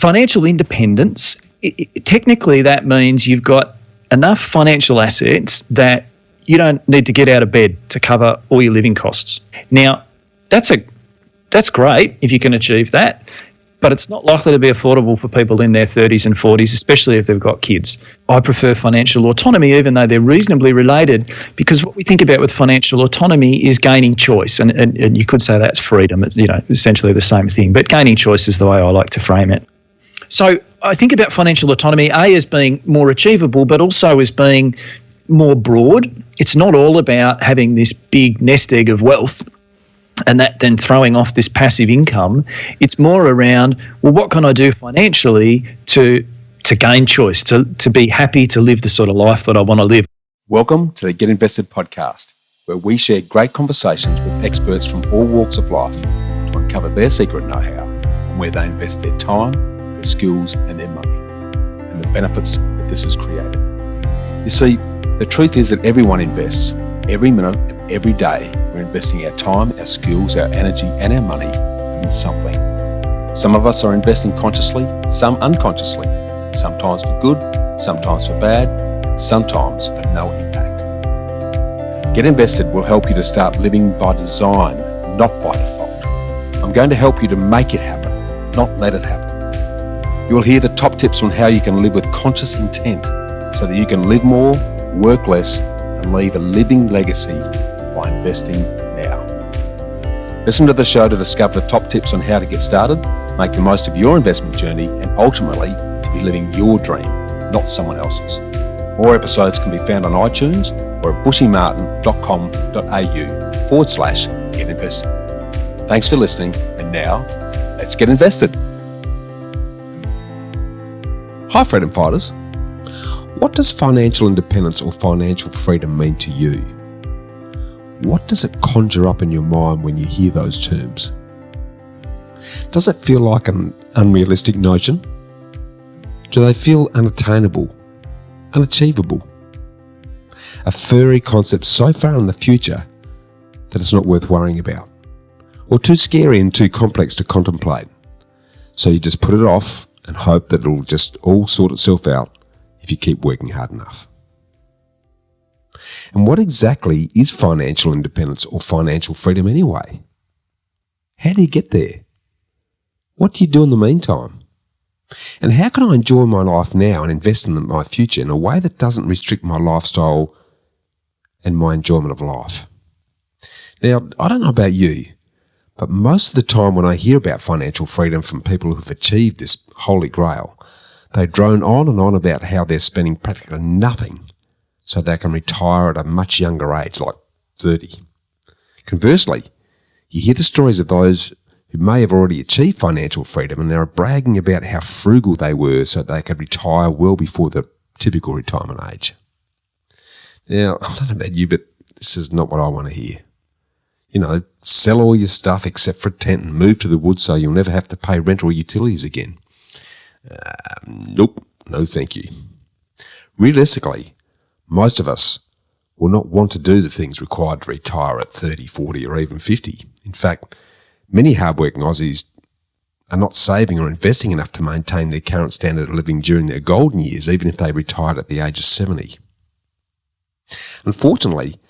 Financial independence, technically that means you've got enough financial assets that you don't need to get out of bed to cover all your living costs. Now, that's great if you can achieve that, but it's not likely to be affordable for people in their 30s and 40s, especially if they've got kids. I prefer financial autonomy, even though they're reasonably related, because what we think about with financial autonomy is gaining choice, and you could say that's freedom. It's, essentially the same thing, but gaining choice is the way I like to frame it. So I think about financial autonomy, A, as being more achievable, but also as being more broad. It's not all about having this big nest egg of wealth and that then throwing off this passive income. It's more around, well, what can I do financially to gain choice, to be happy to live the sort of life that I want to live. Welcome to the Get Invested podcast, where we share great conversations with experts from all walks of life to uncover their secret know-how and where they invest their time, their skills and their money, and the benefits that this has created. You see, the truth is that everyone invests. Every minute of every day, we're investing our time, our skills, our energy and our money in something. Some of us are investing consciously, some unconsciously, sometimes for good, sometimes for bad, and sometimes for no impact. Get Invested will help you to start living by design, not by default. I'm going to help you to make it happen, not let it happen. You will hear the top tips on how you can live with conscious intent so that you can live more, work less, and leave a living legacy by investing now. Listen to the show to discover the top tips on how to get started, make the most of your investment journey, and ultimately to be living your dream, not someone else's. More episodes can be found on iTunes or at bushymartin.com.au/get invested. Thanks for listening, and now let's get invested. Hi, Freedom Fighters. What does financial independence or financial freedom mean to you? What does it conjure up in your mind when you hear those terms? Does it feel like an unrealistic notion? Do they feel unattainable, unachievable? A furry concept so far in the future that it's not worth worrying about, or too scary and too complex to contemplate, so you just put it off and hope that it'll just all sort itself out if you keep working hard enough. And what exactly is financial independence or financial freedom anyway? How do you get there? What do you do in the meantime? And how can I enjoy my life now and invest in my future in a way that doesn't restrict my lifestyle and my enjoyment of life? Now, I don't know about you, but most of the time when I hear about financial freedom from people who've achieved this holy grail, they drone on and on about how they're spending practically nothing so they can retire at a much younger age, like 30. Conversely, you hear the stories of those who may have already achieved financial freedom and are bragging about how frugal they were so they could retire well before the typical retirement age. Now, I don't know about you, but this is not what I want to hear. Sell all your stuff except for a tent and move to the woods so you'll never have to pay rent or utilities again. Nope, no thank you. Realistically, most of us will not want to do the things required to retire at 30, 40 or even 50. In fact, many hardworking Aussies are not saving or investing enough to maintain their current standard of living during their golden years, even if they retired at the age of 70. Unfortunately,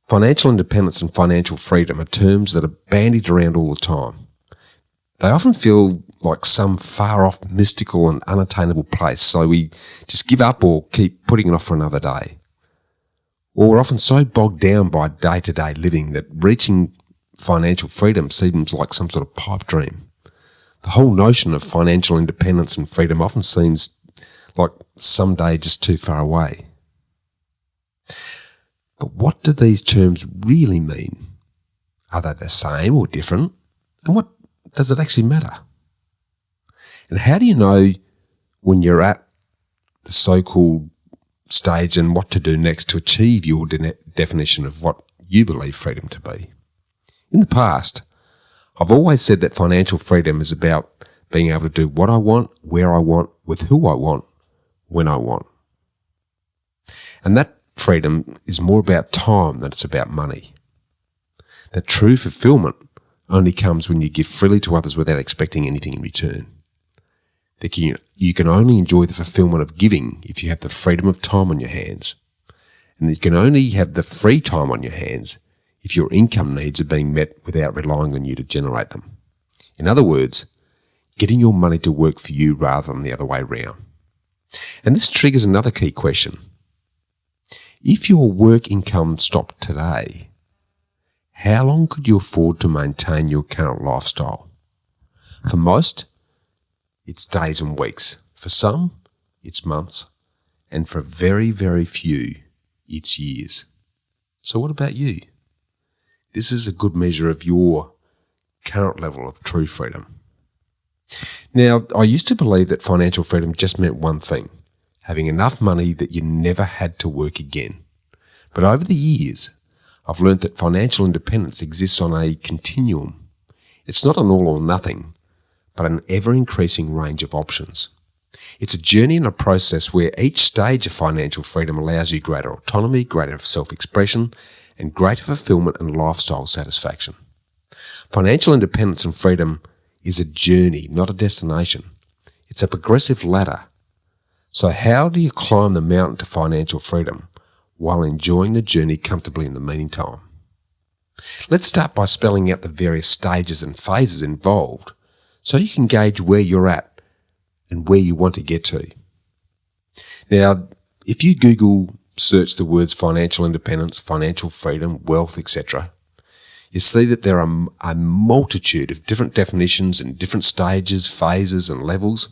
financial independence and financial freedom are terms that are bandied around all the time. They often feel like some far-off mystical and unattainable place, so we just give up or keep putting it off for another day. Or we're often so bogged down by day-to-day living that reaching financial freedom seems like some sort of pipe dream. The whole notion of financial independence and freedom often seems like someday just too far away. But what do these terms really mean? Are they the same or different? And what does it actually matter? And how do you know when you're at the so-called stage and what to do next to achieve your definition of what you believe freedom to be? In the past, I've always said that financial freedom is about being able to do what I want, where I want, with who I want, when I want. And that freedom is more about time than it's about money. That true fulfillment only comes when you give freely to others without expecting anything in return. that you can only enjoy the fulfillment of giving if you have the freedom of time on your hands, and that you can only have the free time on your hands if your income needs are being met without relying on you to generate them. In other words, getting your money to work for you rather than the other way around. And this triggers another key question. If your work income stopped today, how long could you afford to maintain your current lifestyle? For most, it's days and weeks. For some, it's months. And for very, very few, it's years. So what about you? This is a good measure of your current level of true freedom. Now, I used to believe that financial freedom just meant one thing, having enough money that you never had to work again. But over the years, I've learned that financial independence exists on a continuum. It's not an all or nothing, but an ever-increasing range of options. It's a journey and a process where each stage of financial freedom allows you greater autonomy, greater self-expression, and greater fulfillment and lifestyle satisfaction. Financial independence and freedom is a journey, not a destination. It's a progressive ladder. So how do you climb the mountain to financial freedom while enjoying the journey comfortably in the meantime? Let's start by spelling out the various stages and phases involved so you can gauge where you're at and where you want to get to. Now, if you Google search the words financial independence, financial freedom, wealth, etc., you see that there are a multitude of different definitions and different stages, phases and levels.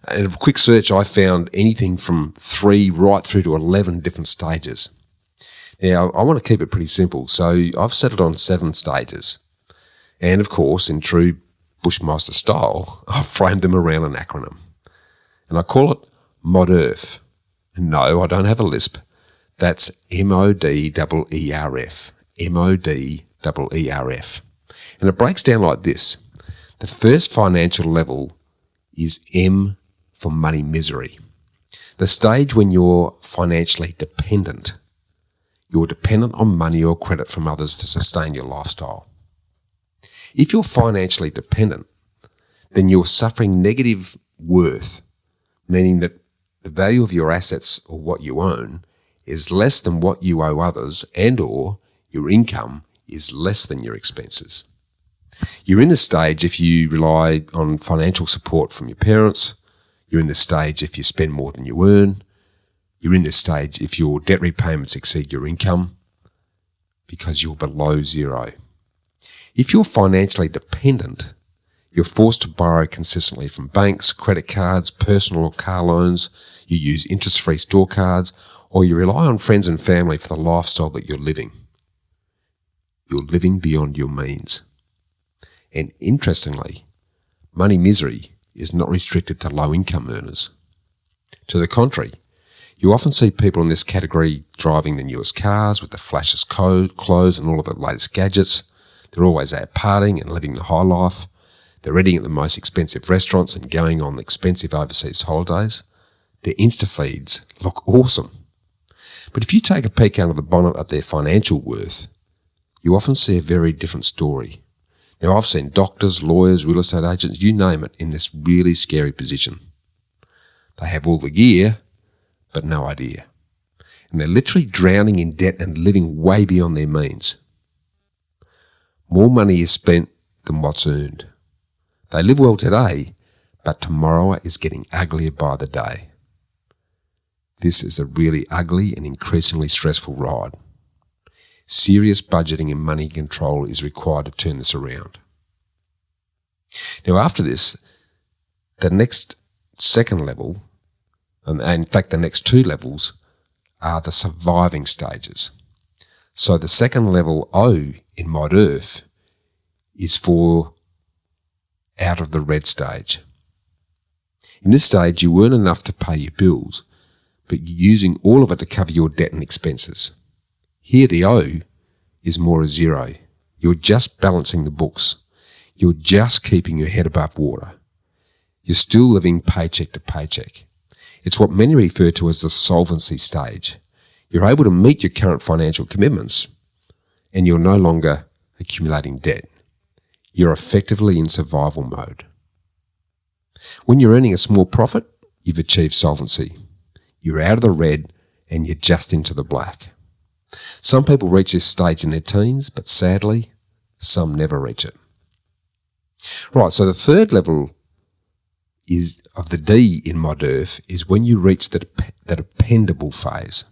And a quick search, I found anything from 3 right through to 11 different stages. Now, I want to keep it pretty simple, so I've set it on 7 stages. And of course, in true Bushmaster style, I've framed them around an acronym. And I call it MODERF. And no, I don't have a lisp. That's MODERF. MODERF. And it breaks down like this. The first financial level is M for money misery. The stage when you're financially dependent. You're dependent on money or credit from others to sustain your lifestyle. If you're financially dependent, then you're suffering negative worth, meaning that the value of your assets or what you own is less than what you owe others, and or your income is less than your expenses. You're in this stage if you rely on financial support from your parents. You're in this stage if you spend more than you earn. You're in this stage if your debt repayments exceed your income because you're below zero. If you're financially dependent, you're forced to borrow consistently from banks, credit cards, personal or car loans. You use interest-free store cards, or you rely on friends and family for the lifestyle that you're living. You're living beyond your means. And interestingly, money misery is not restricted to low-income earners. To the contrary, you often see people in this category driving the newest cars with the flashiest clothes and all of the latest gadgets. They're always out partying and living the high life. They're eating at the most expensive restaurants and going on expensive overseas holidays. Their Insta feeds look awesome. But if you take a peek under the bonnet at their financial worth, you often see a very different story. Now, I've seen doctors, lawyers, real estate agents, you name it, in this really scary position. They have all the gear, but no idea. And they're literally drowning in debt and living way beyond their means. More money is spent than what's earned. They live well today, but tomorrow is getting uglier by the day. This is a really ugly and increasingly stressful ride. Serious budgeting and money control is required to turn this around. Now, after this, the next second level, and in fact the next 2 levels, are the surviving stages. So the second level, O, in MODERF, is for out of the red stage. In this stage, you earn enough to pay your bills, but you're using all of it to cover your debt and expenses. Here the O is more a zero. You're just balancing the books. You're just keeping your head above water. You're still living paycheck to paycheck. It's what many refer to as the solvency stage. You're able to meet your current financial commitments, and you're no longer accumulating debt. You're effectively in survival mode. When you're earning a small profit, you've achieved solvency. You're out of the red and you're just into the black. Some people reach this stage in their teens, but sadly, some never reach it. Right, so the third level of the D in ModEarth is when you reach the dependable phase.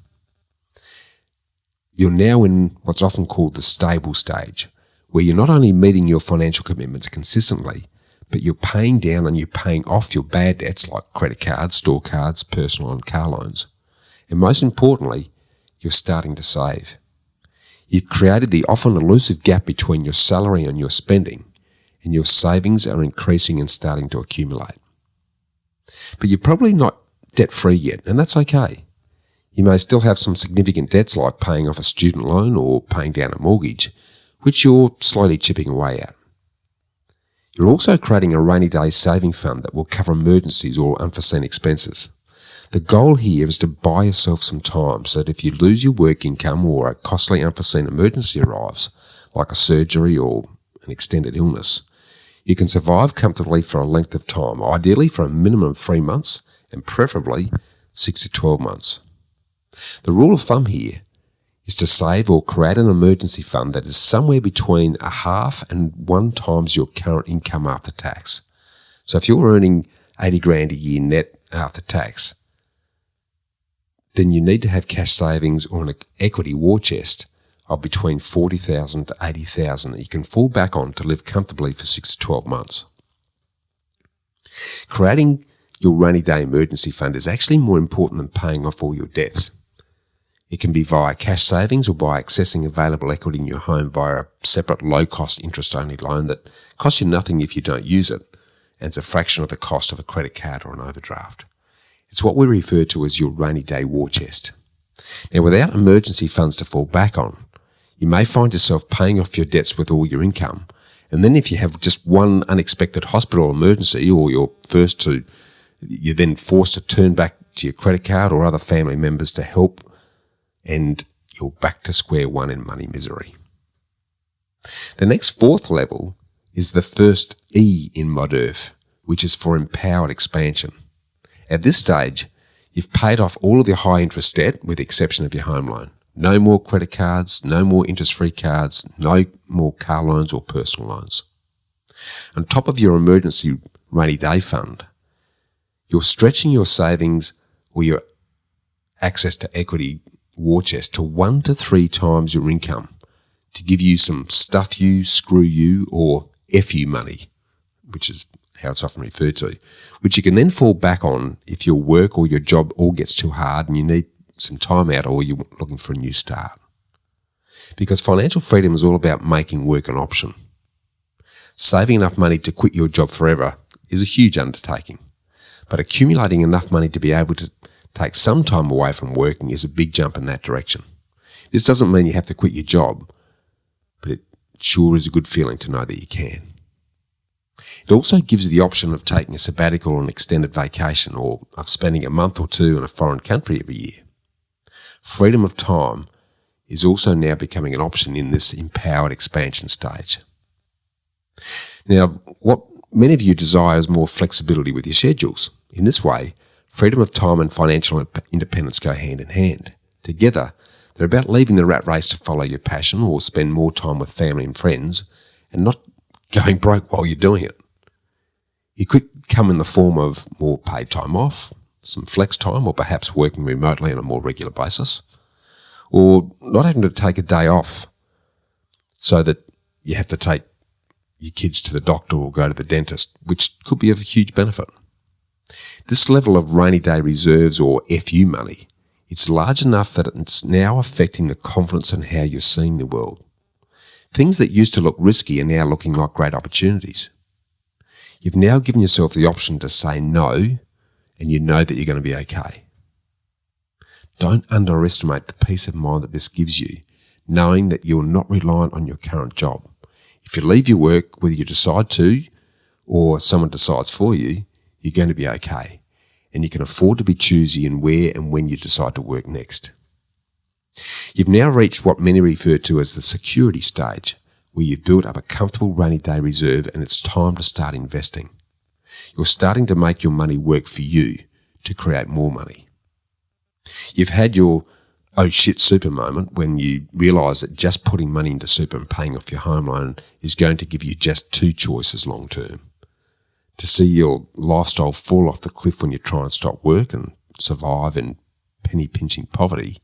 You're now in what's often called the stable stage, where you're not only meeting your financial commitments consistently, but you're paying down and you're paying off your bad debts like credit cards, store cards, personal and car loans. And most importantly, you're starting to save. You've created the often elusive gap between your salary and your spending, and your savings are increasing and starting to accumulate. But you're probably not debt-free yet, and that's okay. You may still have some significant debts like paying off a student loan or paying down a mortgage, which you're slowly chipping away at. You're also creating a rainy day saving fund that will cover emergencies or unforeseen expenses. The goal here is to buy yourself some time so that if you lose your work income or a costly unforeseen emergency arrives, like a surgery or an extended illness, you can survive comfortably for a length of time, ideally for a minimum of 3 months and preferably 6 to 12 months. The rule of thumb here is to save or create an emergency fund that is somewhere between a half and 1 times your current income after tax. So if you're earning 80 grand a year net after tax, then you need to have cash savings or an equity war chest of between 40,000 to 80,000 that you can fall back on to live comfortably for 6 to 12 months. Creating your rainy day emergency fund is actually more important than paying off all your debts. It can be via cash savings or by accessing available equity in your home via a separate low-cost interest-only loan that costs you nothing if you don't use it and it's a fraction of the cost of a credit card or an overdraft. It's what we refer to as your rainy day war chest. Now, without emergency funds to fall back on, you may find yourself paying off your debts with all your income, and then if you have just one unexpected hospital emergency or you're then forced to turn back to your credit card or other family members to help, and you're back to square one in money misery. The next 4th level is the first E in ModEarth, which is for empowered expansion. At this stage, you've paid off all of your high interest debt with the exception of your home loan. No more credit cards, no more interest-free cards, no more car loans or personal loans. On top of your emergency rainy day fund, you're stretching your savings or your access to equity war chest to 1 to 3 times your income to give you some stuff you, screw you, or F you money, which is how it's often referred to, which you can then fall back on if your work or your job all gets too hard and you need some time out or you're looking for a new start. Because financial freedom is all about making work an option. Saving enough money to quit your job forever is a huge undertaking, but accumulating enough money to be able to take some time away from working is a big jump in that direction. This doesn't mean you have to quit your job, but it sure is a good feeling to know that you can. It also gives you the option of taking a sabbatical or an extended vacation or of spending a month or 2 in a foreign country every year. Freedom of time is also now becoming an option in this empowered expansion stage. Now, what many of you desire is more flexibility with your schedules. In this way, freedom of time and financial independence go hand in hand. Together, they're about leaving the rat race to follow your passion or spend more time with family and friends and not going broke while you're doing it. It could come in the form of more paid time off, some flex time, or perhaps working remotely on a more regular basis, or not having to take a day off so that you have to take your kids to the doctor or go to the dentist, which could be of a huge benefit. This level of rainy day reserves or FU money, it's large enough that it's now affecting the confidence in how you're seeing the world. Things that used to look risky are now looking like great opportunities. You've now given yourself the option to say no, and you know that you're going to be okay. Don't underestimate the peace of mind that this gives you, knowing that you're not reliant on your current job. If you leave your work, whether you decide to or someone decides for you, you're going to be okay, and you can afford to be choosy in where and when you decide to work next. You've now reached what many refer to as the security stage, where you've built up a comfortable rainy day reserve and it's time to start investing. You're starting to make your money work for you to create more money. You've had your oh shit super moment when you realise that just putting money into super and paying off your home loan is going to give you just two choices long term. To see your lifestyle fall off the cliff when you try and stop work and survive in penny pinching poverty,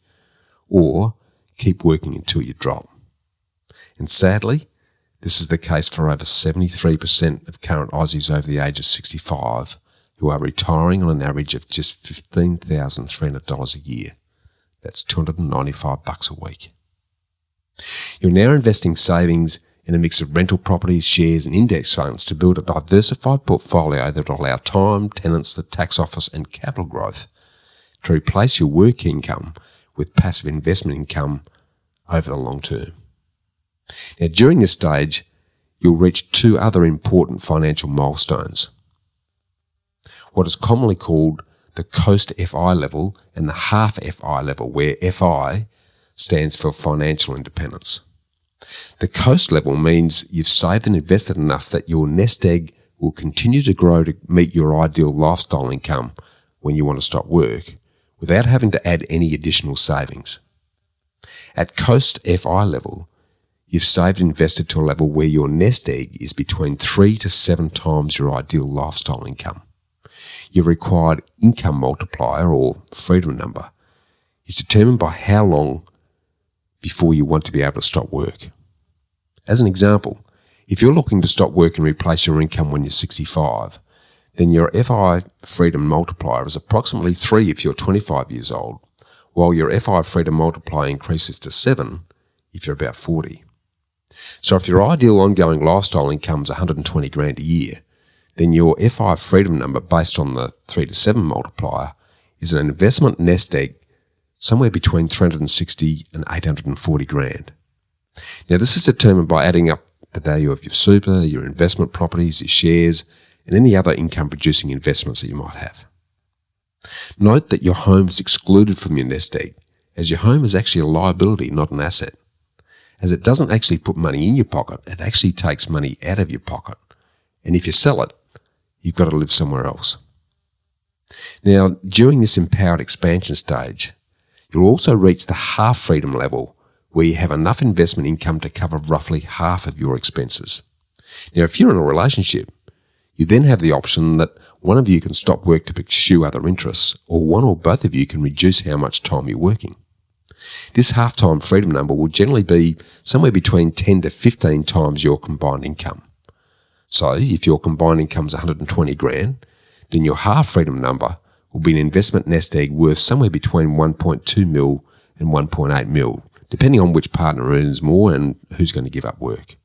or keep working until you drop. And sadly, this is the case for over 73% of current Aussies over the age of 65 who are retiring on an average of just $15,300 a year. That's $295 a week. You're now investing savings in a mix of rental properties, shares and index funds to build a diversified portfolio that will allow time, tenants, the tax office and capital growth to replace your work income with passive investment income over the long term. Now, during this stage, you'll reach two other important financial milestones. What is commonly called the Coast FI level and the Half FI level, where FI stands for financial independence. The Coast level means you've saved and invested enough that your nest egg will continue to grow to meet your ideal lifestyle income when you want to stop work, without having to add any additional savings. At Coast FI level, you've saved and invested to a level where your nest egg is between 3 to 7 times your ideal lifestyle income. Your required income multiplier, or freedom number, is determined by how long before you want to be able to stop work. As an example, if you're looking to stop work and replace your income when you're 65, then your FI freedom multiplier is approximately 3 if you're 25 years old, while your FI freedom multiplier increases to 7 if you're about 40. So if your ideal ongoing lifestyle income is 120 grand a year, then your FI freedom number based on the 3 to 7 multiplier is an investment nest egg somewhere between 360 and 840 grand. Now this is determined by adding up the value of your super, your investment properties, your shares, and any other income-producing investments that you might have. Note that your home is excluded from your nest egg, as your home is actually a liability, not an asset. As it doesn't actually put money in your pocket, it actually takes money out of your pocket. And if you sell it, you've got to live somewhere else. Now, during this empowered expansion stage, you'll also reach the half freedom level, where you have enough investment income to cover roughly half of your expenses. Now, if you're in a relationship, you then have the option that one of you can stop work to pursue other interests, or one or both of you can reduce how much time you're working. This half-time freedom number will generally be somewhere between 10 to 15 times your combined income. So if your combined income is 120 grand, then your half freedom number will be an investment nest egg worth somewhere between 1.2 mil and 1.8 mil, depending on which partner earns more and who's going to give up work.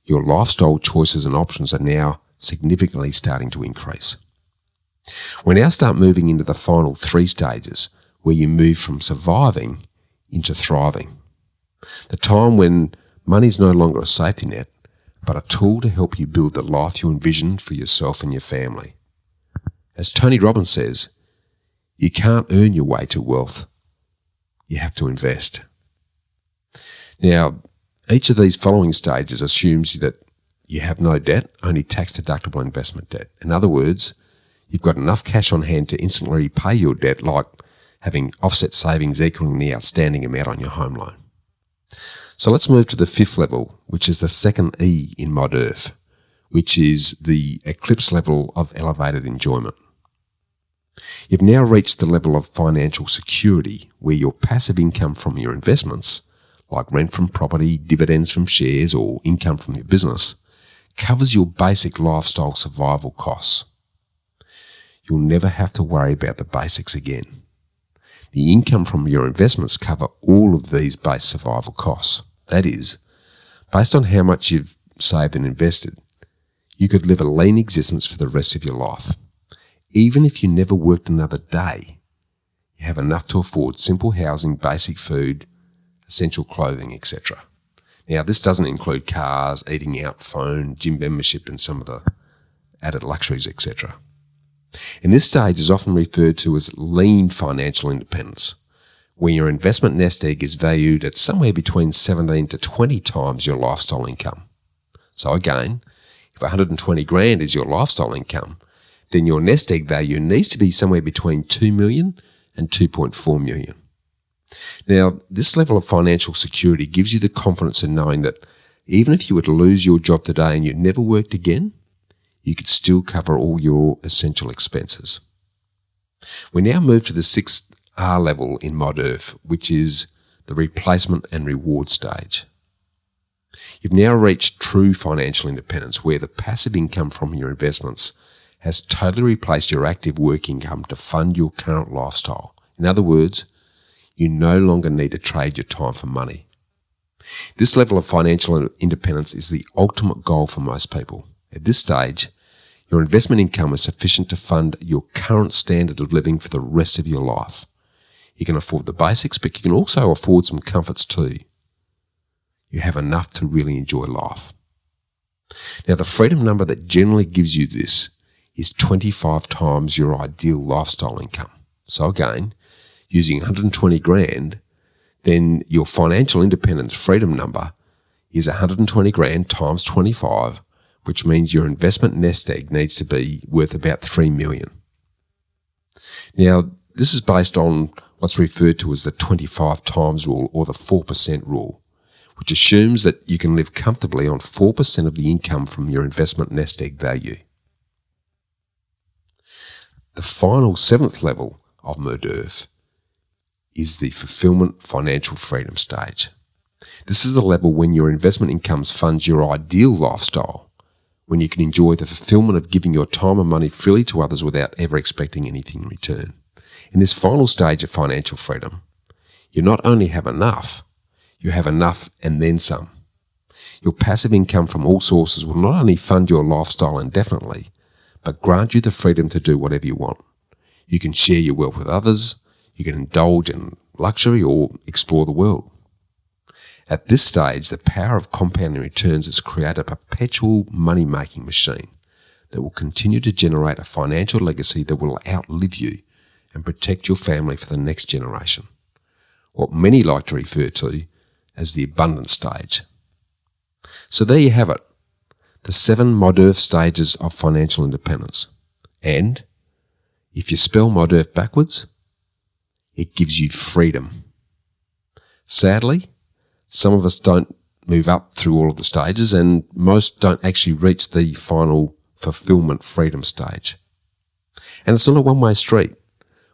Your lifestyle choices and options are now significantly starting to increase. We now start moving into the final 3 stages, where you move from surviving into thriving. The time when money is no longer a safety net, but a tool to help you build the life you envision for yourself and your family. As Tony Robbins says, you can't earn your way to wealth. You have to invest. Now, each of these following stages assumes that you have no debt, only tax-deductible investment debt. In other words, you've got enough cash on hand to instantly repay your debt, like having offset savings equaling the outstanding amount on your home loan. So let's move to the 5th level, which is the second E in Mod Earth, which is the eclipse level of elevated enjoyment. You've now reached the level of financial security, where your passive income from your investments, like rent from property, dividends from shares, or income from your business, covers your basic lifestyle survival costs. You'll never have to worry about the basics again. The income from your investments cover all of these base survival costs. That is, based on how much you've saved and invested, you could live a lean existence for the rest of your life. Even if you never worked another day, you have enough to afford simple housing, basic food, essential clothing, etc. Now, this doesn't include cars, eating out, phone, gym membership, and some of the added luxuries, etc. And this stage is often referred to as lean financial independence, where your investment nest egg is valued at somewhere between 17 to 20 times your lifestyle income. So again, If 120 grand is your lifestyle income, then your nest egg value needs to be somewhere between 2 million and 2.4 million. Now, this level of financial security gives you the confidence in knowing that even if you were to lose your job today and you never worked again, you could still cover all your essential expenses. We now move to the 6th R level in Mod Earth, which is the replacement and reward stage. You've now reached true financial independence, where the passive income from your investments has totally replaced your active work income to fund your current lifestyle. In other words, you no longer need to trade your time for money. This level of financial independence is the ultimate goal for most people. At this stage, your investment income is sufficient to fund your current standard of living for the rest of your life. You can afford the basics, but you can also afford some comforts too. You have enough to really enjoy life. Now, the freedom number that generally gives you this is 25 times your ideal lifestyle income. So again, using 120 grand, then your financial independence freedom number is 120 grand times 25, which means your investment nest egg needs to be worth about 3 million. Now, this is based on what's referred to as the 25 times rule, or the 4% rule, which assumes that you can live comfortably on 4% of the income from your investment nest egg value. The final 7th level of Mod Earth is the fulfillment financial freedom stage. This is the level when your investment income funds your ideal lifestyle, when you can enjoy the fulfillment of giving your time and money freely to others without ever expecting anything in return. In this final stage of financial freedom, you not only have enough, you have enough and then some. Your passive income from all sources will not only fund your lifestyle indefinitely, but grant you the freedom to do whatever you want. You can share your wealth with others, you can indulge in luxury or explore the world. At this stage, the power of compounding returns has created a perpetual money-making machine that will continue to generate a financial legacy that will outlive you and protect your family for the next generation, what many like to refer to as the abundance stage. So there you have it, the 7 Mod Earth stages of financial independence. And if you spell Mod Earth backwards, it gives you freedom. Sadly, some of us don't move up through all of the stages, and most don't actually reach the final fulfillment freedom stage. And it's not a one-way street.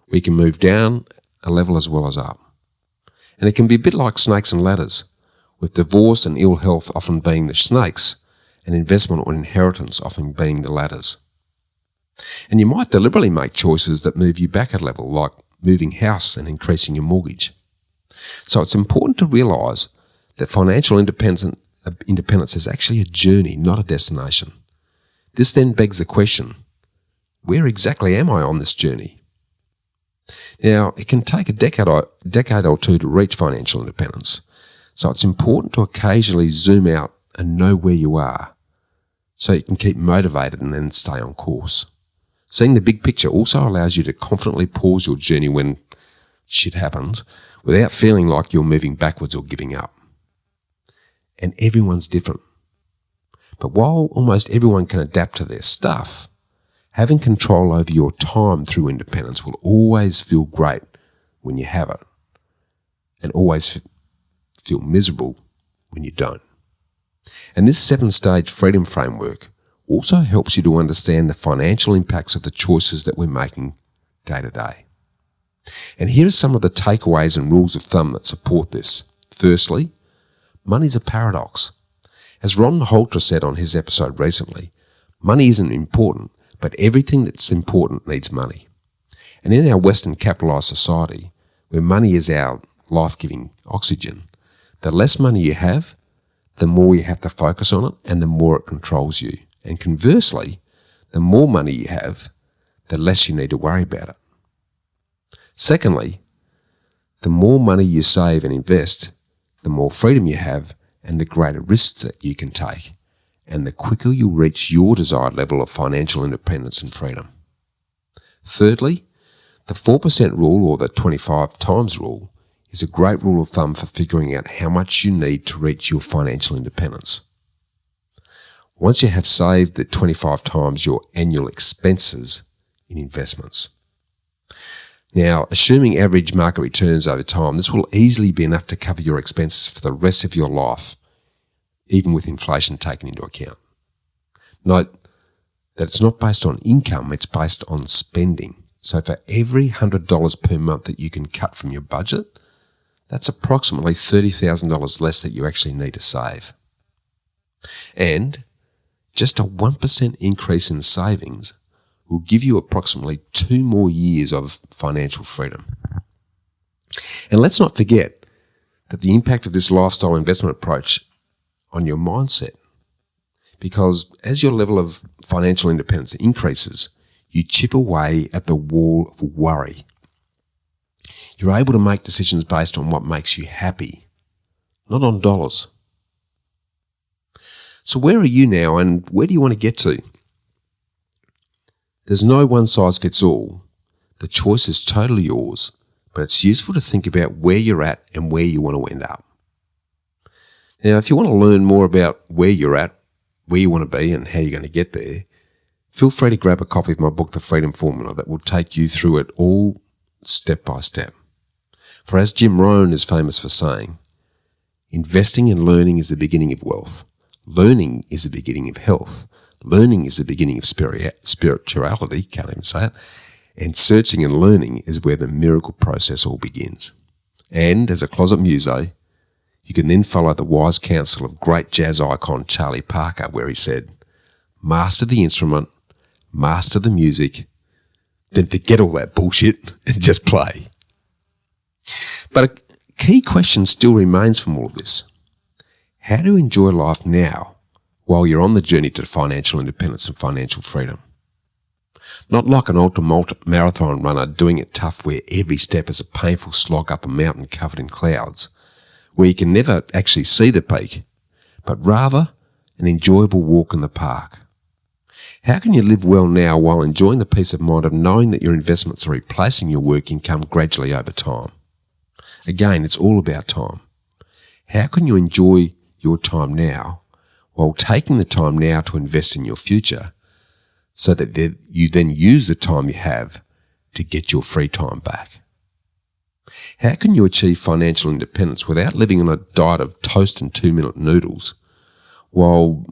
We can move down a level as well as up. And it can be a bit like snakes and ladders, with divorce and ill health often being the snakes, and investment or inheritance often being the ladders. And you might deliberately make choices that move you back a level, like moving house and increasing your mortgage. So it's important to realise that financial independence is actually a journey, not a destination. This then begs the question, where exactly am I on this journey? Now, it can take a decade or two to reach financial independence, so it's important to occasionally zoom out and know where you are, so you can keep motivated and then stay on course. Seeing the big picture also allows you to confidently pause your journey when shit happens without feeling like you're moving backwards or giving up. And everyone's different. But while almost everyone can adapt to their stuff, having control over your time through independence will always feel great when you have it, and always feel miserable when you don't. And this 7-stage freedom framework also helps you to understand the financial impacts of the choices that we're making day to day. And here are some of the takeaways and rules of thumb that support this. Firstly, money's a paradox. As Ron Holter said on his episode recently, money isn't important, but everything that's important needs money. And in our Western capitalised society, where money is our life-giving oxygen, the less money you have, the more you have to focus on it and the more it controls you. And conversely, the more money you have, the less you need to worry about it. Secondly, the more money you save and invest, the more freedom you have and the greater risks that you can take, and the quicker you'll reach your desired level of financial independence and freedom. Thirdly, the 4% rule, or the 25 times rule, is a great rule of thumb for figuring out how much you need to reach your financial independence. once you have saved the 25 times your annual expenses in investments. Now, assuming average market returns over time, this will easily be enough to cover your expenses for the rest of your life, even with inflation taken into account. Note that it's not based on income, it's based on spending. So for every $100 per month that you can cut from your budget, that's approximately $30,000 less that you actually need to save. And just a 1% increase in savings will give you approximately 2 more years of financial freedom. And let's not forget that the impact of this lifestyle investment approach on your mindset, because as your level of financial independence increases, you chip away at the wall of worry. You're able to make decisions based on what makes you happy, not on dollars. So where are you now, and where do you want to get to? There's no one size fits all. The choice is totally yours, but it's useful to think about where you're at and where you want to end up. Now, if you want to learn more about where you're at, where you want to be and how you're going to get there, feel free to grab a copy of my book, The Freedom Formula, that will take you through it all step by step. For as Jim Rohn is famous for saying, investing and learning is the beginning of wealth. Learning is the beginning of health. Learning is the beginning of spirituality, can't even say it. And searching and learning is where the miracle process all begins. And as a closet muso, you can then follow the wise counsel of great jazz icon Charlie Parker, where he said, master the instrument, master the music, then forget all that bullshit and just play. But a key question still remains from all of this. How to enjoy life now while you're on the journey to financial independence and financial freedom? Not like an ultra-marathon runner doing it tough where every step is a painful slog up a mountain covered in clouds, where you can never actually see the peak, but rather an enjoyable walk in the park. How can you live well now while enjoying the peace of mind of knowing that your investments are replacing your work income gradually over time? Again, it's all about time. How can you enjoy your time now while taking the time now to invest in your future so that you then use the time you have to get your free time back? How can you achieve financial independence without living on a diet of toast and 2-minute noodles while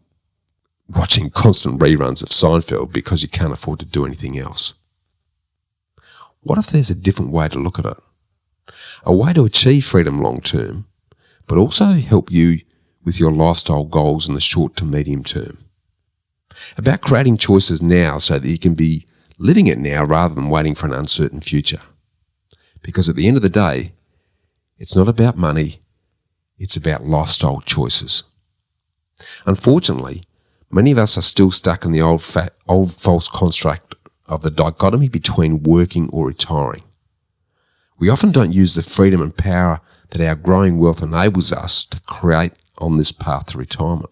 watching constant reruns of Seinfeld because you can't afford to do anything else? What if there's a different way to look at it? A way to achieve freedom long term, but also help you with your lifestyle goals in the short to medium term. About creating choices now so that you can be living it now rather than waiting for an uncertain future. Because at the end of the day, it's not about money, it's about lifestyle choices. Unfortunately, many of us are still stuck in the old false construct of the dichotomy between working or retiring. We often don't use the freedom and power that our growing wealth enables us to create on this path to retirement.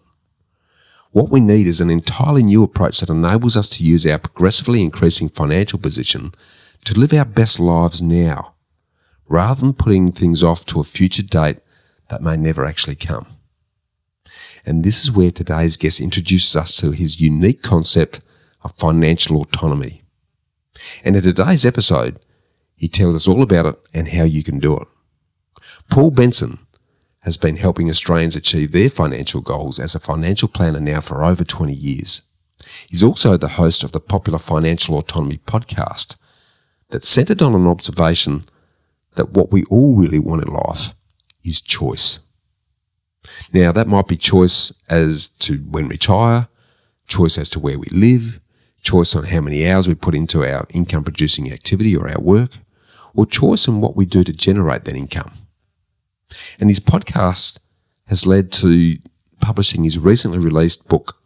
What we need is an entirely new approach that enables us to use our progressively increasing financial position to live our best lives now, rather than putting things off to a future date that may never actually come. And this is where today's guest introduces us to his unique concept of financial autonomy. And in today's episode, he tells us all about it and how you can do it. Paul Benson has been helping Australians achieve their financial goals as a financial planner now for over 20 years. He's also the host of the popular Financial Autonomy podcast that's centered on an observation that what we all really want in life is choice. Now, that might be choice as to when we retire, choice as to where we live, choice on how many hours we put into our income-producing activity or our work, or choice on what we do to generate that income. And his podcast has led to publishing his recently released book,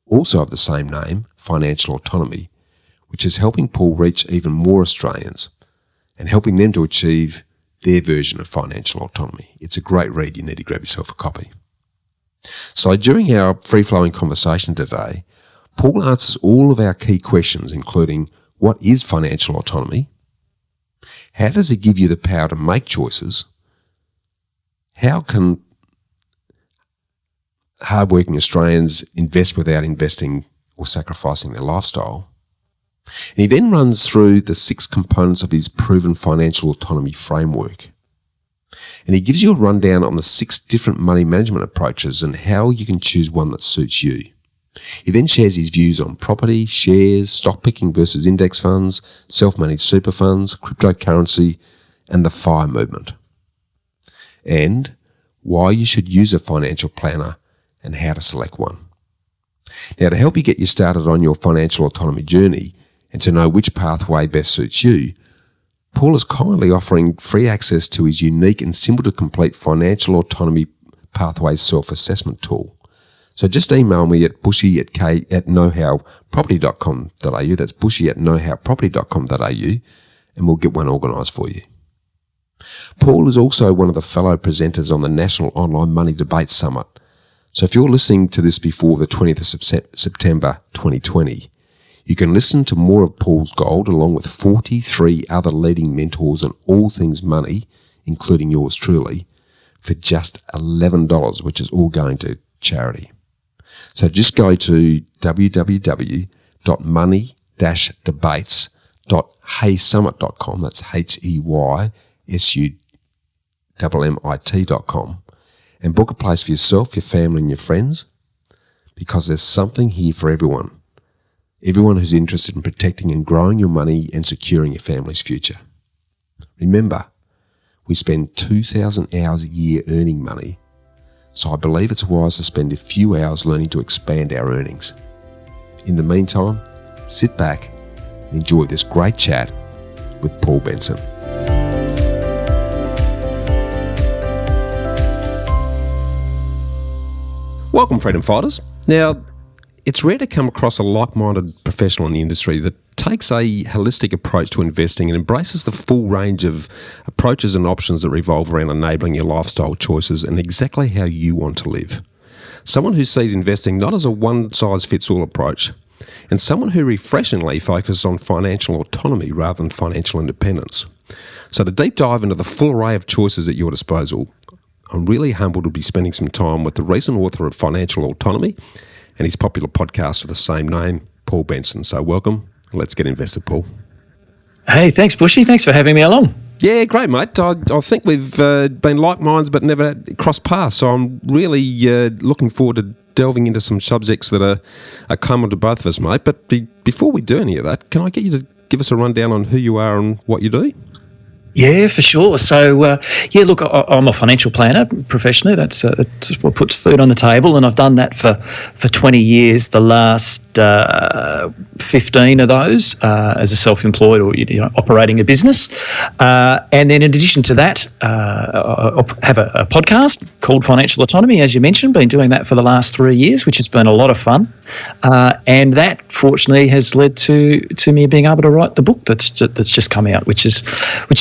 also of the same name, Financial Autonomy, which is helping Paul reach even more Australians and helping them to achieve their version of financial autonomy. It's a great read. You need to grab yourself a copy. So during our free-flowing conversation today, Paul answers all of our key questions, including what is financial autonomy? How does it give you the power to make choices? How can hardworking Australians invest without investing or sacrificing their lifestyle. And he then runs through the 6 components of his proven financial autonomy framework. And he gives you a rundown on the 6 different money management approaches and how you can choose one that suits you. He then shares his views on property, shares, stock picking versus index funds, self-managed super funds, cryptocurrency, and the FIRE movement. And why you should use a financial planner and how to select one. Now, to help you get you started on your financial autonomy journey and to know which pathway best suits you, Paul is kindly offering free access to his unique and simple to complete financial autonomy pathways self-assessment tool. So just email me at bushy@knowhowproperty.com.au. That's bushy@knowhowproperty.com.au, and we'll get one organised for you. Paul is also one of the fellow presenters on the National Online Money Debate Summit. So if you're listening to this before the 20th of September 2020, you can listen to more of Paul's gold along with 43 other leading mentors on all things money, including yours truly, for just $11, which is all going to charity. So just go to www.money-debates.heysummit.com. That's HEYSUMMIT.com, and book a place for yourself, your family and your friends, because there's something here for everyone. Everyone who's interested in protecting and growing your money and securing your family's future. Remember, we spend 2,000 hours a year earning money, so I believe it's wise to spend a few hours learning to expand our earnings. In the meantime, sit back and enjoy this great chat with Paul Benson. Welcome, freedom fighters. Now, it's rare to come across a like-minded professional in the industry that takes a holistic approach to investing and embraces the full range of approaches and options that revolve around enabling your lifestyle choices and exactly how you want to live. Someone who sees investing not as a one-size-fits-all approach, and someone who refreshingly focuses on financial autonomy rather than financial independence. So to deep dive into the full array of choices at your disposal, I'm really humbled to be spending some time with the recent author of Financial Autonomy and his popular podcast of the same name, Paul Benson. So welcome. Let's get invested, Paul. Hey, thanks, Bushy. Thanks for having me along. Yeah, great, mate. I think we've been like minds but never crossed paths. So I'm really looking forward to delving into some subjects that are common to both of us, mate. But before we do any of that, can I get you to give us a rundown on who you are and what you do? Yeah, for sure. So, look, I'm a financial planner professionally. That's what puts food on the table, and I've done that for 20 years. The last 15 of those as a self-employed or operating a business. And then in addition to that, I have a podcast called Financial Autonomy, as you mentioned. Been doing that for the last 3 years, which has been a lot of fun. And that, fortunately, has led to me being able to write the book that's just come out, which has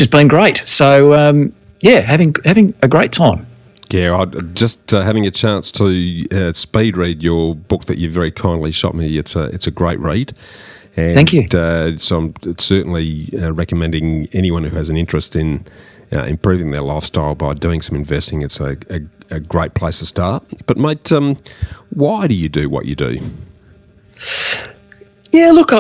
been great. So having a great time. Yeah, just having a chance to speed read your book that you very kindly shot me. It's a great read. And, thank you. So I'm certainly recommending anyone who has an interest in improving their lifestyle by doing some investing. It's a great place to start. But mate, why do you do what you do? Yeah, look,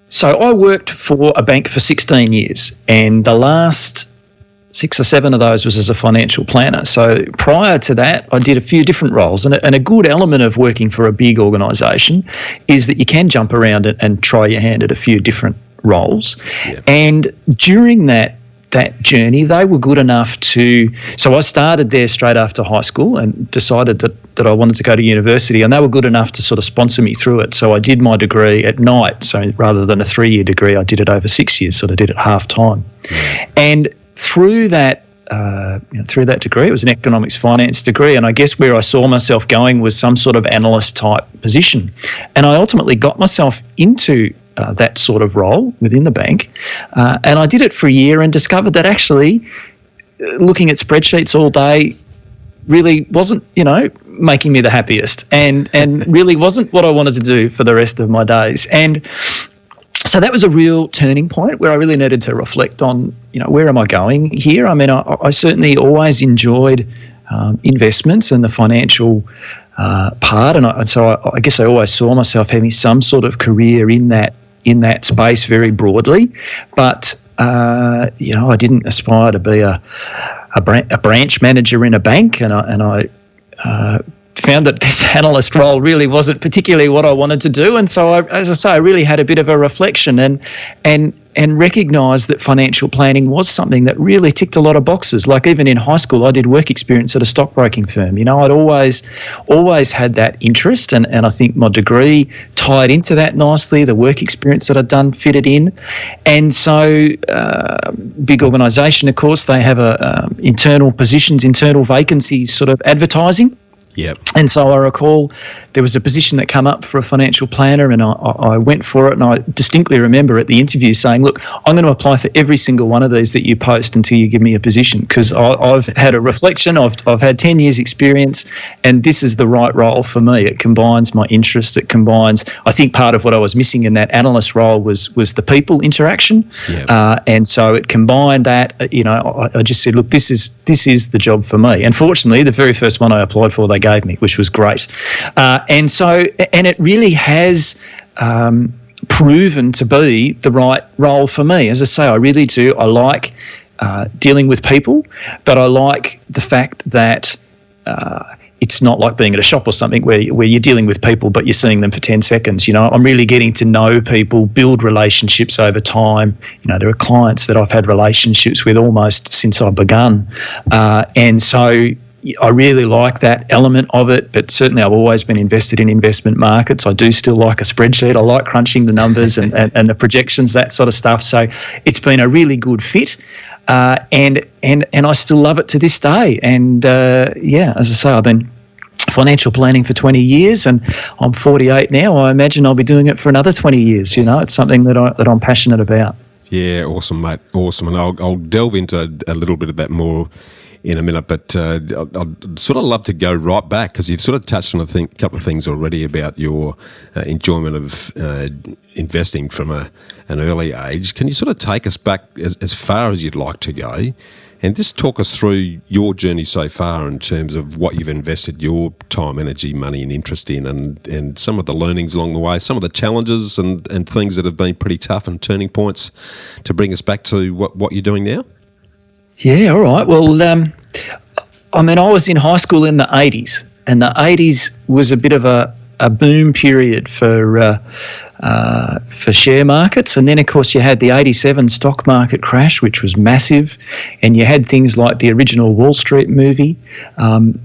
So I worked for a bank for 16 years, and the last 6 or 7 of those was as a financial planner. So prior to that, I did a few different roles, and a good element of working for a big organisation is that you can jump around and try your hand at a few different roles. Yeah. And during that journey, they were good enough to... So I started there straight after high school and decided that I wanted to go to university, and they were good enough to sort of sponsor me through it. So I did my degree at night. So rather than a 3-year degree, I did it over 6 years, sort of did it half time. Yeah. And through that degree, it was an economics finance degree, and I guess where I saw myself going was some sort of analyst type position. And I ultimately got myself into that sort of role within the bank. And I did it for a year and discovered that actually looking at spreadsheets all day really wasn't, making me the happiest and really wasn't what I wanted to do for the rest of my days. And so that was a real turning point where I really needed to reflect on, where am I going here? I mean, I certainly always enjoyed investments and the financial part, and so I guess I always saw myself having some sort of career in that space very broadly, but I didn't aspire to be a branch manager in a bank, and I found that this analyst role really wasn't particularly what I wanted to do, and so I really had a bit of a reflection and recognised that financial planning was something that really ticked a lot of boxes. Like even in high school, I did work experience at a stockbroking firm. I'd always had that interest, and I think my degree tied into that nicely. The work experience that I'd done fitted in, and so big organisation, of course, they have internal positions, internal vacancies, sort of advertising. Yep. And so I recall there was a position that came up for a financial planner, and I went for it, and I distinctly remember at the interview saying, look, I'm going to apply for every single one of these that you post until you give me a position, because I've had a reflection, I've had 10 years experience, and this is the right role for me. It combines my interest, it combines, I think part of what I was missing in that analyst role was the people interaction. Yep. And so it combined that, I just said, look, this is the job for me. And fortunately, the very first one I applied for, they gave me, which was great. And it really has proven to be the right role for me. As I say, I really do. I like dealing with people, but I like the fact that it's not like being at a shop or something where you're dealing with people but you're seeing them for 10 seconds. I'm really getting to know people, build relationships over time. There are clients that I've had relationships with almost since I begun. And so I really like that element of it, but certainly I've always been invested in investment markets. I do still like a spreadsheet. I like crunching the numbers and the projections, that sort of stuff. So it's been a really good fit, and I still love it to this day. And as I say, I've been financial planning for 20 years, and I'm 48 now. I imagine I'll be doing it for another 20 years. It's something that I'm passionate about. Yeah, awesome, mate. Awesome, and I'll delve into a little bit of that more in a minute, but I'd sort of love to go right back, because you've sort of touched on a couple of things already about your enjoyment of investing from an early age. Can you sort of take us back as far as you'd like to go, and just talk us through your journey so far in terms of what you've invested your time, energy, money and interest in, and some of the learnings along the way, some of the challenges and things that have been pretty tough and turning points to bring us back to what you're doing now? Yeah, all right. Well, I was in high school in the 80s, and the 80s was a bit of a boom period for share markets. And then, of course, you had the 87 stock market crash, which was massive, and you had things like the original Wall Street movie.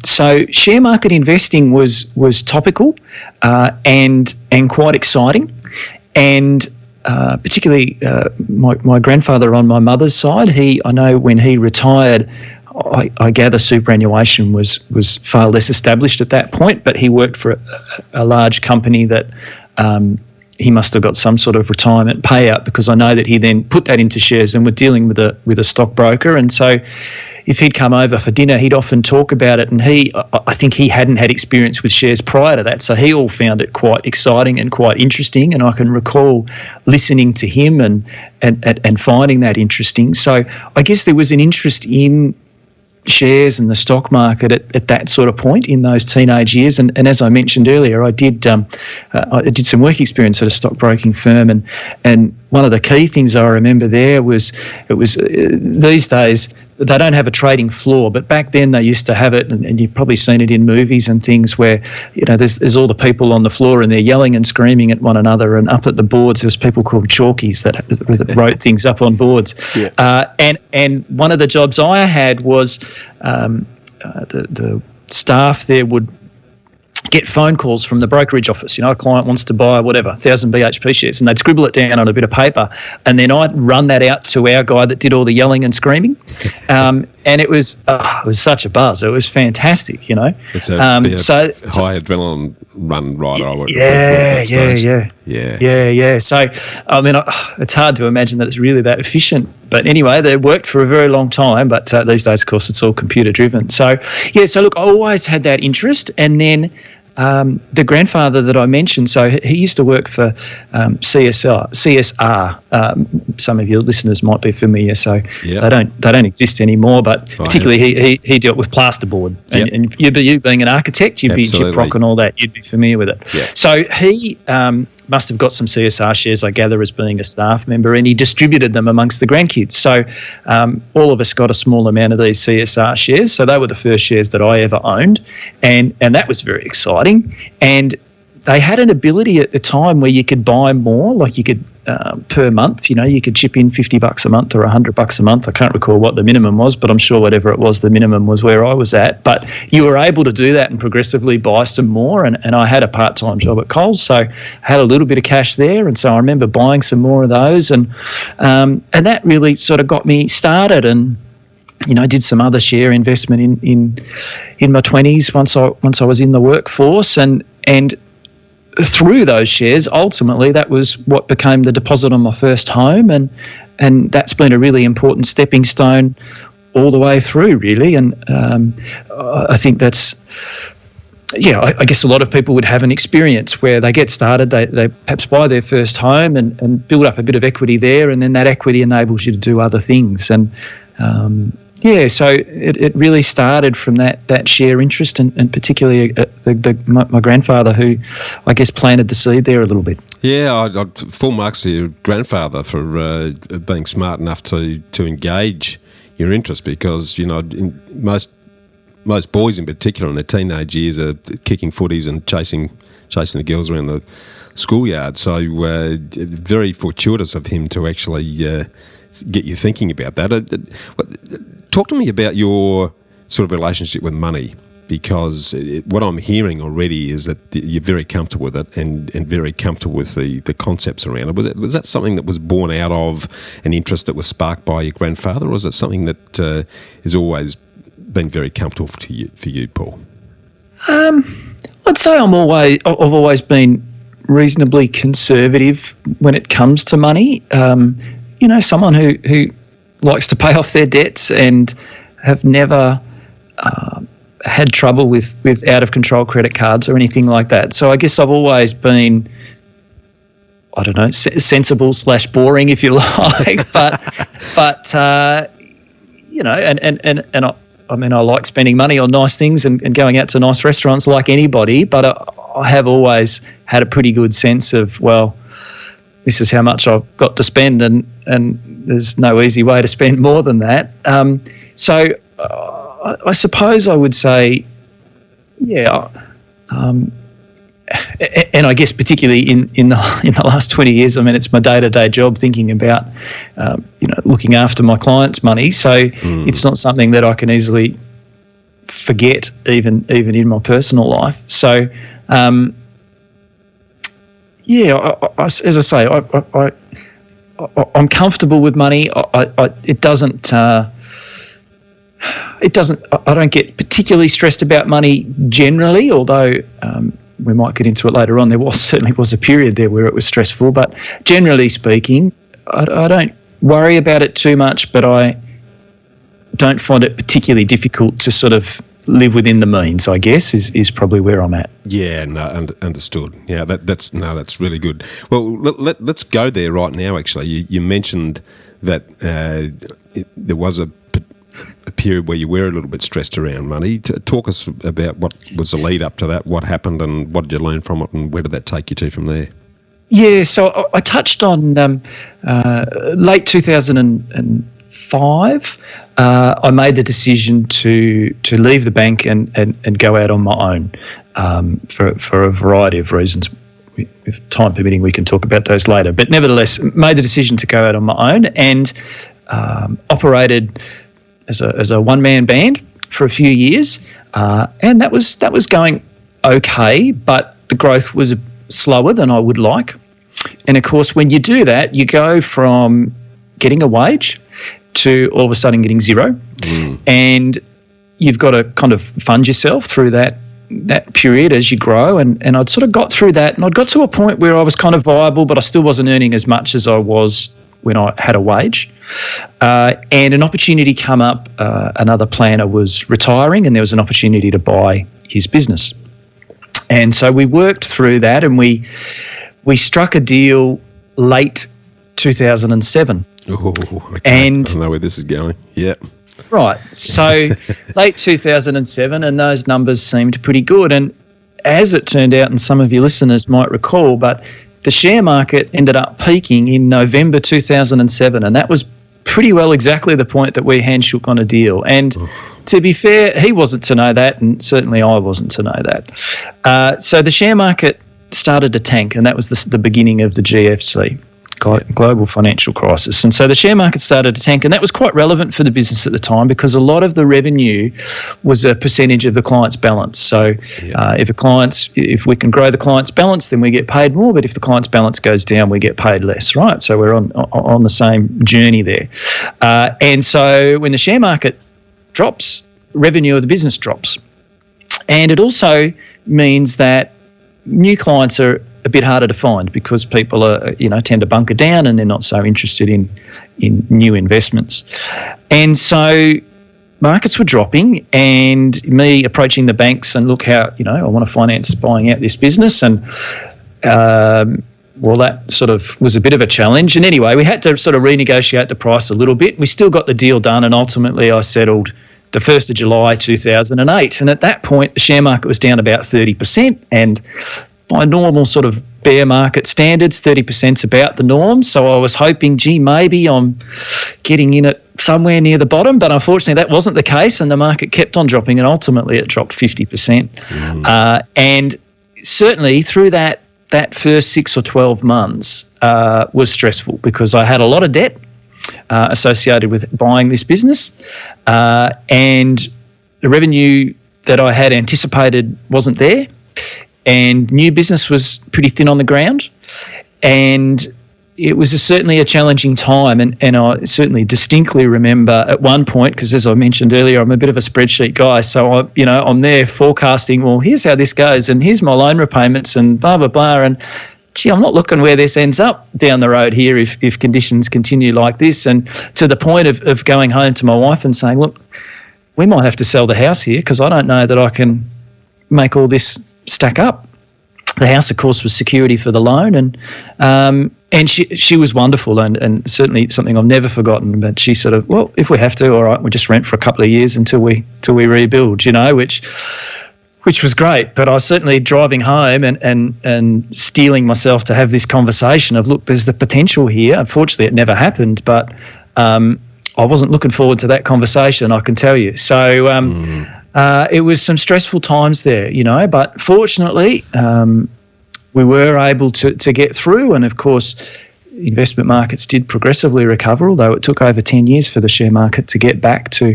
So share market investing was topical and quite exciting. And particularly my grandfather on my mother's side, I know when he retired, I gather superannuation was far less established at that point, but he worked for a large company that he must have got some sort of retirement payout, because I know that he then put that into shares and were dealing with a stockbroker. And so if he'd come over for dinner, he'd often talk about it, and I think he hadn't had experience with shares prior to that, so he all found it quite exciting and quite interesting, and I can recall listening to him and finding that interesting. So I guess there was an interest in shares and the stock market at that sort of point in those teenage years, and as I mentioned earlier, I did some work experience at a stockbroking firm, and one of the key things I remember there was these days they don't have a trading floor, but back then they used to have it, and you've probably seen it in movies and things where there's all the people on the floor and they're yelling and screaming at one another, and up at the boards there was people called chalkies that wrote things up on boards. Yeah. And one of the jobs I had was the staff there would get phone calls from the brokerage office. A client wants to buy 1,000 BHP shares, and they'd scribble it down on a bit of paper, and then I'd run that out to our guy that did all the yelling and screaming, and it was such a buzz. It was fantastic, It's a high adrenaline run, right? I would Yeah. So it's hard to imagine that it's really that efficient. But anyway, they worked for a very long time. But these days, of course, it's all computer driven. So look, I always had that interest, and then the grandfather that I mentioned, so he used to work for CSR. Some of your listeners might be familiar, so they don't exist anymore. But particularly, he dealt with plasterboard, and you being an architect, you'd be gyprock and all that. You'd be familiar with it. Yep. So he must have got some CSR shares, I gather, as being a staff member, and he distributed them amongst the grandkids. So all of us got a small amount of these CSR shares. So they were the first shares that I ever owned, and that was very exciting. And they had an ability at the time where you could buy more, like you could per month, you could chip in $50 a month or $100 a month. I can't recall what the minimum was, but I'm sure whatever it was, the minimum was where I was at. But you were able to do that and progressively buy some more. And I had a part-time job at Coles, so I had a little bit of cash there. And so I remember buying some more of those, and that really sort of got me started. And I did some other share investment in my 20s once I was in the workforce, and through those shares, ultimately, that was what became the deposit on my first home, and that's been a really important stepping stone all the way through, really. And I think that's, I guess a lot of people would have an experience where they get started, they perhaps buy their first home and build up a bit of equity there, and then that equity enables you to do other things. And so it really started from that share interest, and particularly my grandfather, who I guess planted the seed there a little bit. Yeah, I'd full marks to your grandfather for being smart enough to engage your interest, because most boys in particular in their teenage years are kicking footies and chasing the girls around the schoolyard. So very fortuitous of him to actually get you thinking about that. Talk to me about your sort of relationship with money, because what I'm hearing already is that you're very comfortable with it and very comfortable with the concepts around it. Was that something that was born out of an interest that was sparked by your grandfather, or is it something that has always been very comfortable for you, Paul? I'd say I've always been reasonably conservative when it comes to money. Someone who likes to pay off their debts and have never had trouble with out-of-control credit cards or anything like that. So I guess I've always been, I don't know, sensible/boring, if you like. but I like spending money on nice things and going out to nice restaurants like anybody. But I have always had a pretty good sense of, well, this is how much I've got to spend, and there's no easy way to spend more than that. So I suppose I would say, and I guess particularly in the last 20 years, it's my day-to-day job thinking about, looking after my clients' money. So it's not something that I can easily forget, even in my personal life. So. As I say, I'm comfortable with money. I don't get particularly stressed about money generally, although we might get into it later on. There certainly was a period there where it was stressful, but generally speaking, I don't worry about it too much, but I don't find it particularly difficult to sort of live within the means, I guess, is probably where I'm at. Yeah, no, understood. Yeah, that's really good. Well, let's go there right now, actually. You mentioned that there was a period where you were a little bit stressed around money. Talk us about what was the lead up to that, what happened, and what did you learn from it, and where did that take you to from there? Yeah, so I touched on late 2005. I made the decision to leave the bank and go out on my own for a variety of reasons. If time permitting, we can talk about those later. But nevertheless, made the decision to go out on my own and operated as a one-man band for a few years, and that was going okay, but the growth was slower than I would like. And of course, when you do that, you go from getting a wage to all of a sudden getting zero, and you've got to kind of fund yourself through that period as you grow. And I'd sort of got through that, and I'd got to a point where I was kind of viable, but I still wasn't earning as much as I was when I had a wage. And an opportunity come up. Another planner was retiring, and there was an opportunity to buy his business. And so we worked through that, and we struck a deal late 2007. Oh, okay. And I know where this is going. Yeah. Right. So late 2007, and those numbers seemed pretty good. And as it turned out, and some of your listeners might recall, but the share market ended up peaking in November 2007, and that was pretty well exactly the point that we handshook on a deal. And to be fair, he wasn't to know that, and certainly I wasn't to know that. So the share market started to tank, and that was the beginning of the GFC. Global financial crisis. And so the share market started to tank, and that was quite relevant for the business at the time because a lot of the revenue was a percentage of the client's balance. So if we can grow the client's balance, then we get paid more, but if the client's balance goes down, we get paid less, right? So we're on the same journey there. And so when the share market drops, revenue of the business drops. And it also means that new clients are a bit harder to find because people tend to bunker down and they're not so interested in new investments. And so markets were dropping, and me approaching the banks and look how, I want to finance buying out this business. And that sort of was a bit of a challenge. And anyway, we had to sort of renegotiate the price a little bit. We still got the deal done, and ultimately I settled the 1st of July 2008. And at that point, the share market was down about 30%. And by normal sort of bear market standards, 30% is about the norm. So I was hoping, maybe I'm getting in at somewhere near the bottom. But unfortunately, that wasn't the case, and the market kept on dropping, and ultimately it dropped 50%. And certainly through that first 6 or 12 months was stressful because I had a lot of debt associated with buying this business, and the revenue that I had anticipated wasn't there. And new business was pretty thin on the ground, and it was certainly a challenging time. And I certainly distinctly remember at one point, because as I mentioned earlier, I'm a bit of a spreadsheet guy, so I'm there forecasting. Well, here's how this goes, and here's my loan repayments, and blah blah blah. And I'm not looking where this ends up down the road here if conditions continue like this. And to the point of going home to my wife and saying, look, we might have to sell the house here because I don't know that I can make all this stack up. The house, of course, was security for the loan, and she was wonderful and certainly something I've never forgotten. But she sort of, well, if we have to, all right, we'll just rent for a couple of years until we rebuild, which was great. But I was certainly driving home and steeling myself to have this conversation of, look, there's the potential here. Unfortunately, it never happened, but I wasn't looking forward to that conversation, I can tell you. So it was some stressful times there, but fortunately we were able to get through. And of course, investment markets did progressively recover, although it took over 10 years for the share market to get back to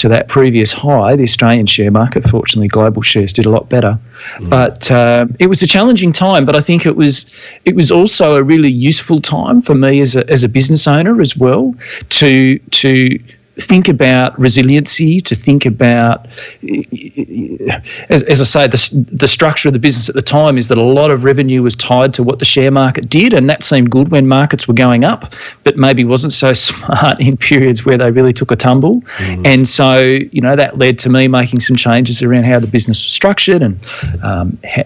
that previous high. The Australian share market, fortunately, global shares did a lot better. But it was a challenging time, but I think it was also a really useful time for me as a business owner as well to think about resiliency, to think about, as I say, the structure of the business at the time is that a lot of revenue was tied to what the share market did, and that seemed good when markets were going up, but maybe wasn't so smart in periods where they really took a tumble. And so, that led to me making some changes around how the business was structured and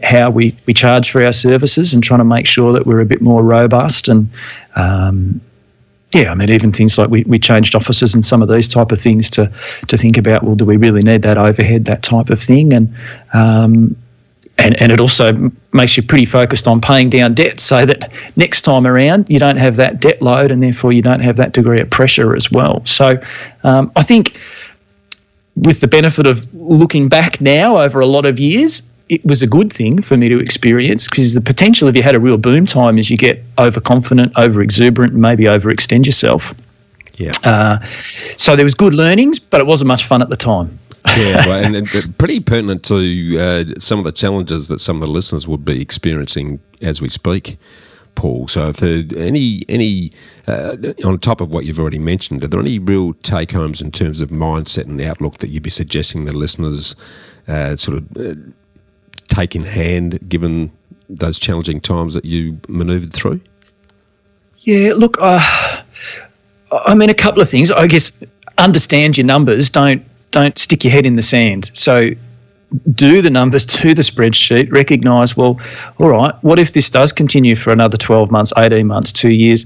how we charge for our services, and trying to make sure that we're a bit more robust. And even things like we changed offices and some of these type of things to think about, well, do we really need that overhead, that type of thing? And it also makes you pretty focused on paying down debt so that next time around you don't have that debt load, and therefore you don't have that degree of pressure as well. So I think with the benefit of looking back now over a lot of years, it was a good thing for me to experience, because the potential, if you had a real boom time, is you get overconfident, over-exuberant, and maybe overextend yourself. Yeah. So there was good learnings, but it wasn't much fun at the time. Yeah, well, and pretty pertinent to some of the challenges that some of the listeners would be experiencing as we speak, Paul. So if there any on top of what you've already mentioned, are there any real take-homes in terms of mindset and outlook that you'd be suggesting the listeners take in hand, given those challenging times that you manoeuvred through? Yeah, look, a couple of things. I guess understand your numbers. Don't stick your head in the sand. So do the numbers, do the spreadsheet, recognise, well, all right, what if this does continue for another 12 months, 18 months, 2 years?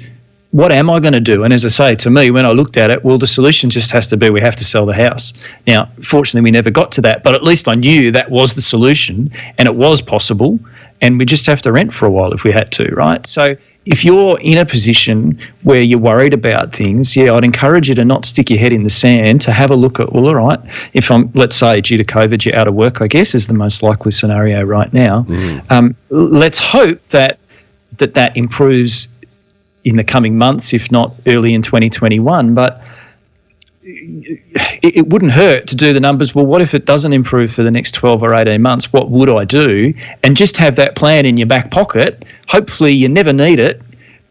What am I going to do? And as I say, to me, when I looked at it, well, the solution just has to be we have to sell the house. Now, fortunately, we never got to that, but at least I knew that was the solution and it was possible, and we just have to rent for a while if we had to, right? So if you're in a position where you're worried about things, I'd encourage you to not stick your head in the sand, to have a look at, well, all right, if I'm, let's say, due to COVID, you're out of work, I guess is the most likely scenario right now. Let's hope that improves in the coming months, if not early in 2021. But it wouldn't hurt to do the numbers. Well, what if it doesn't improve for the next 12 or 18 months? What would I do? And just have that plan in your back pocket. Hopefully you never need it,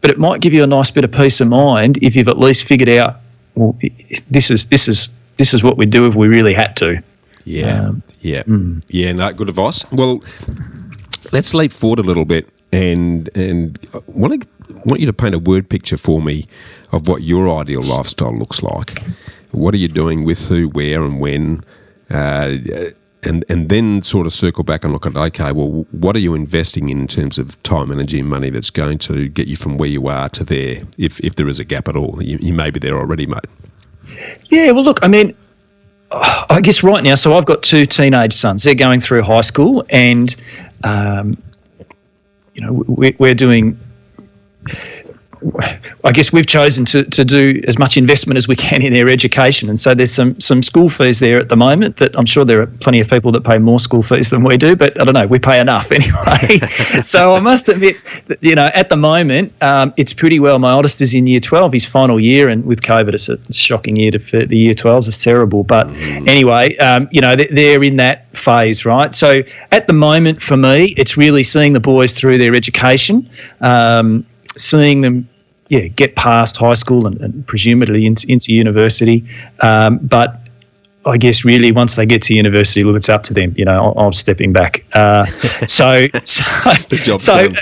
but it might give you a nice bit of peace of mind if you've at least figured out, well, this is what we'd do if we really had to. Yeah, no, good advice. Well, let's leap forward a little bit, and I want you to paint a word picture for me of what your ideal lifestyle looks like. What are you doing with who, where, and when? And then sort of circle back and look at, okay, well, what are you investing in terms of time, energy, and money that's going to get you from where you are to there, if there is a gap at all? You may be there already, mate. Yeah, well, look, I mean, I guess right now, so I've got 2 teenage sons. They're going through high school, and, we're doing... I guess we've chosen to do as much investment as we can in their education, and so there's some school fees there at the moment that I'm sure there are plenty of people that pay more school fees than we do, but I don't know, we pay enough anyway. So I must admit that, at the moment it's pretty well. My oldest is in year 12, his final year, and with COVID it's a shocking year for the year 12s. It's terrible, but anyway, they're in that phase, right? So at the moment for me, it's really seeing the boys through their education, seeing them get past high school and presumably into university. But I guess really once they get to university, look, it's up to them. I'm stepping back. So the job's done.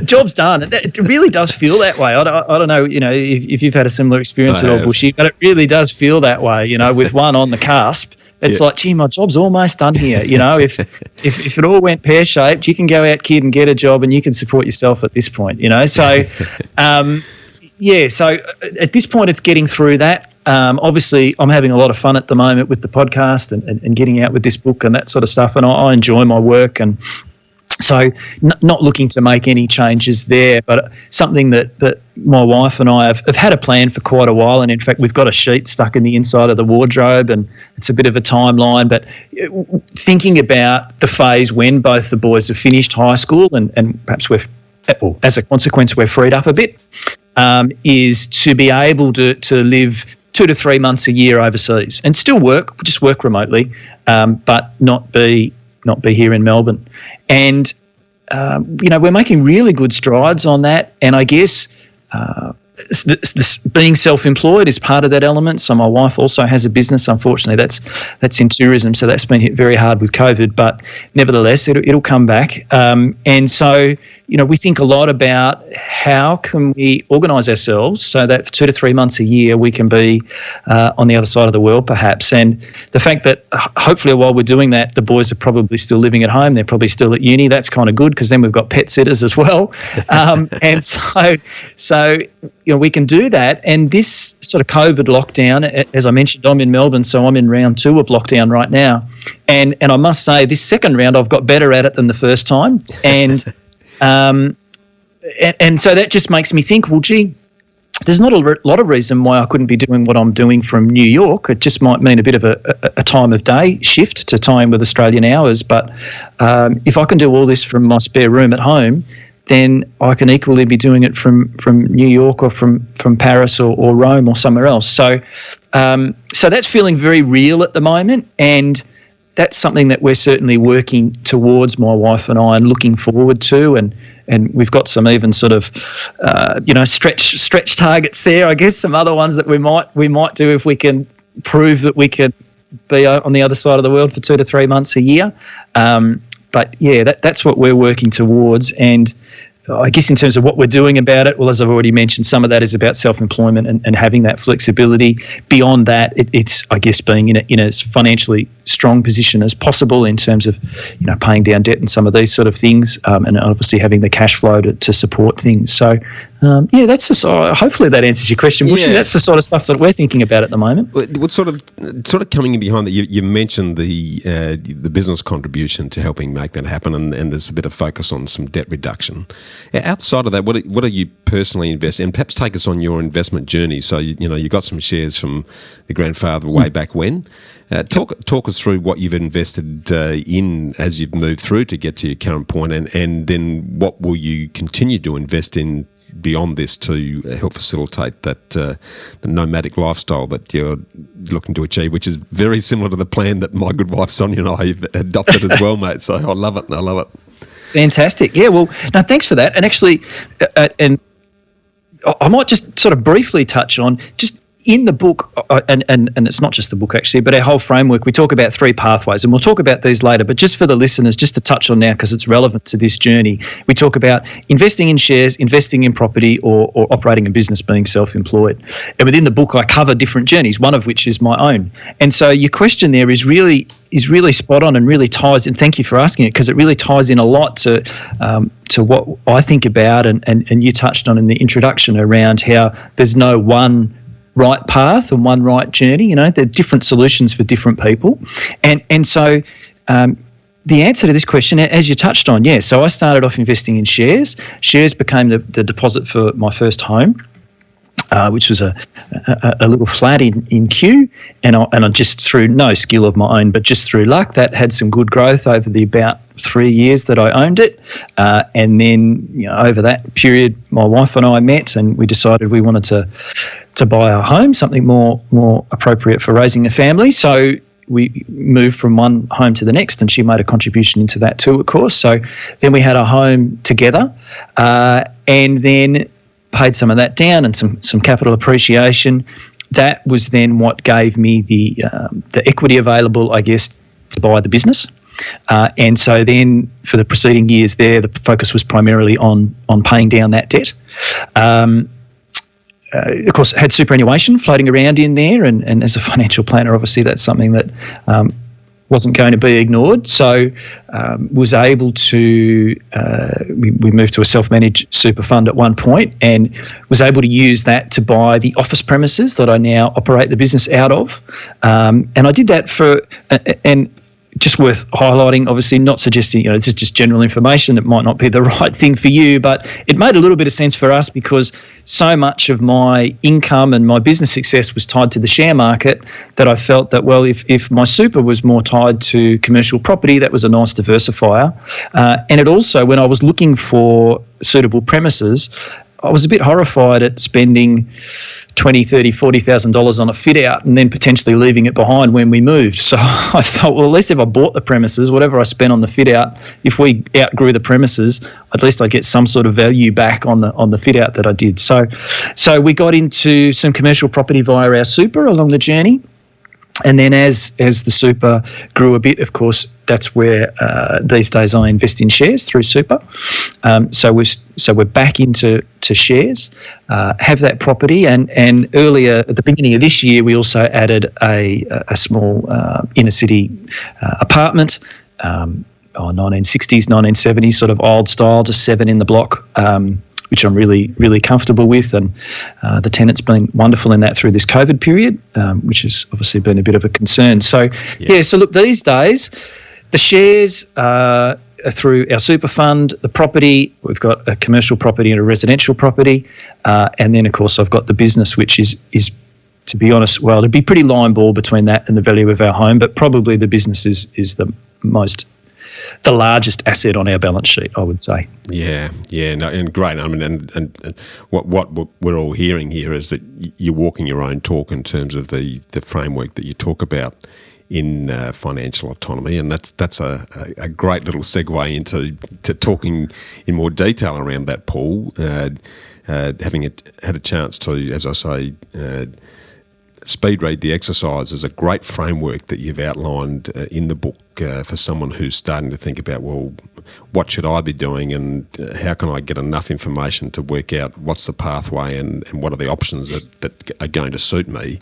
Job's done. It really does feel that way. I don't know, if you've had a similar experience at all, Bushy, but it really does feel that way, with one on the cusp. It's like, gee, my job's almost done here. If it all went pear-shaped, you can go out, kid, and get a job, and you can support yourself at this point. So, so at this point, it's getting through that. Obviously, I'm having a lot of fun at the moment with the podcast and getting out with this book and that sort of stuff, and I enjoy my work, and so not looking to make any changes there, but something that my wife and I have had a plan for quite a while. And in fact, we've got a sheet stuck in the inside of the wardrobe, and it's a bit of a timeline, but thinking about the phase when both the boys have finished high school and perhaps as a consequence, we're freed up a bit, is to be able to live 2 to 3 months a year overseas and still just work remotely, but not be here in Melbourne. And, we're making really good strides on that. And I guess this being self-employed is part of that element. So my wife also has a business. Unfortunately, that's in tourism, so that's been hit very hard with COVID. But nevertheless, it'll come back. And so, we think a lot about how can we organise ourselves so that for 2 to 3 months a year we can be on the other side of the world, perhaps. And the fact that hopefully while we're doing that, the boys are probably still living at home. They're probably still at uni. That's kind of good because then we've got pet sitters as well. And so we can do that. And this sort of COVID lockdown, as I mentioned, I'm in Melbourne, so I'm in round 2 of lockdown right now. And I must say, this second round, I've got better at it than the first time. And and so that just makes me think, well, gee, there's not a lot of reason why I couldn't be doing what I'm doing from New York. It just might mean a bit of a time of day shift to time with Australian hours. But if I can do all this from my spare room at home, then I can equally be doing it from New York or from Paris or Rome or somewhere else. So so that's feeling very real at the moment, and that's something that we're certainly working towards, my wife and I, and looking forward to, and we've got some even sort of stretch targets there. I guess some other ones that we might do if we can prove that we could be on the other side of the world for 2 to 3 months a year. But yeah, that's what we're working towards, and I guess in terms of what we're doing about it, well, as I've already mentioned, some of that is about self-employment and having that flexibility. Beyond that, it's, I guess, being in a financially strong position as possible in terms of, paying down debt and some of these sort of things, and obviously having the cash flow to support things. So, that's hopefully that answers your question, Bushy. That's the sort of stuff that we're thinking about at the moment. What's sort of coming in behind that? You mentioned the business contribution to helping make that happen, and there's a bit of focus on some debt reduction. Outside of that, what are you personally investing? And perhaps take us on your investment journey. So you got some shares from the grandfather way back when. Talk us through what you've invested in as you've moved through to get to your current point, and then what will you continue to invest in beyond this to help facilitate that the nomadic lifestyle that you're looking to achieve, which is very similar to the plan that my good wife Sonia and I have adopted as well, mate. So I love it. Fantastic. Yeah, well, no, thanks for that. And actually, and I might just sort of briefly touch on just in the book, and it's not just the book actually, but our whole framework, we talk about 3 pathways, and we'll talk about these later, but just for the listeners, just to touch on now because it's relevant to this journey, we talk about investing in shares, investing in property, or operating a business, being self-employed. And within the book, I cover different journeys, one of which is my own. And so your question there is really spot on and really ties in. Thank you for asking it, because it really ties in a lot to what I think about, and you touched on in the introduction around how there's no one right path and one right journey. There are different solutions for different people. And so the answer to this question, as you touched on, so I started off investing in shares. Shares became the deposit for my first home, which was a little flat in Kew, and I just through no skill of my own, but just through luck, that had some good growth over the about 3 years that I owned it, and then over that period, my wife and I met, and we decided we wanted to buy a home, something more appropriate for raising a family. So we moved from one home to the next, and she made a contribution into that too, of course. So then we had a home together, and then paid some of that down and some capital appreciation. That was then what gave me the equity available, I guess, to buy the business. And so then for the preceding years there, the focus was primarily on paying down that debt. Of course, had superannuation floating around in there, and as a financial planner, obviously that's something that wasn't going to be ignored. So was able to, we moved to a self-managed super fund at one point, and was able to use that to buy the office premises that I now operate the business out of. And I did that and just worth highlighting, obviously not suggesting, this is just general information that might not be the right thing for you, but it made a little bit of sense for us because so much of my income and my business success was tied to the share market that I felt that, well, if my super was more tied to commercial property, that was a nice diversifier. And it also, when I was looking for suitable premises, I was a bit horrified at spending $20,000, $30,000, $40,000 on a fit out and then potentially leaving it behind when we moved. So I felt, well, at least if I bought the premises, whatever I spent on the fit out, if we outgrew the premises, at least I get some sort of value back on the fit out that I did. So we got into some commercial property via our super along the journey. And then as the super grew a bit, of course, that's where these days I invest in shares through super. So we're back into shares, have that property, and earlier at the beginning of this year, we also added a small inner city apartment, 1960s, 1970s sort of old style, just 7 in the block. Which I'm really, really comfortable with, and the tenant's been wonderful in that through this COVID period, which has obviously been a bit of a concern. So, so look, these days, the shares are through our super fund, the property, we've got a commercial property and a residential property, and then, of course, I've got the business, which is to be honest, well, it'd be pretty line ball between that and the value of our home, but probably the business is the largest asset on our balance sheet, I would say. Yeah, no, and great. I mean, and what we're all hearing here is that you're walking your own talk in terms of the framework that you talk about in financial autonomy, and that's a great little segue into talking in more detail around that, Paul. Having had a chance to, as I say, speed read the exercise is a great framework that you've outlined in the book for someone who's starting to think about, well, what should I be doing, and how can I get enough information to work out what's the pathway and what are the options that are going to suit me.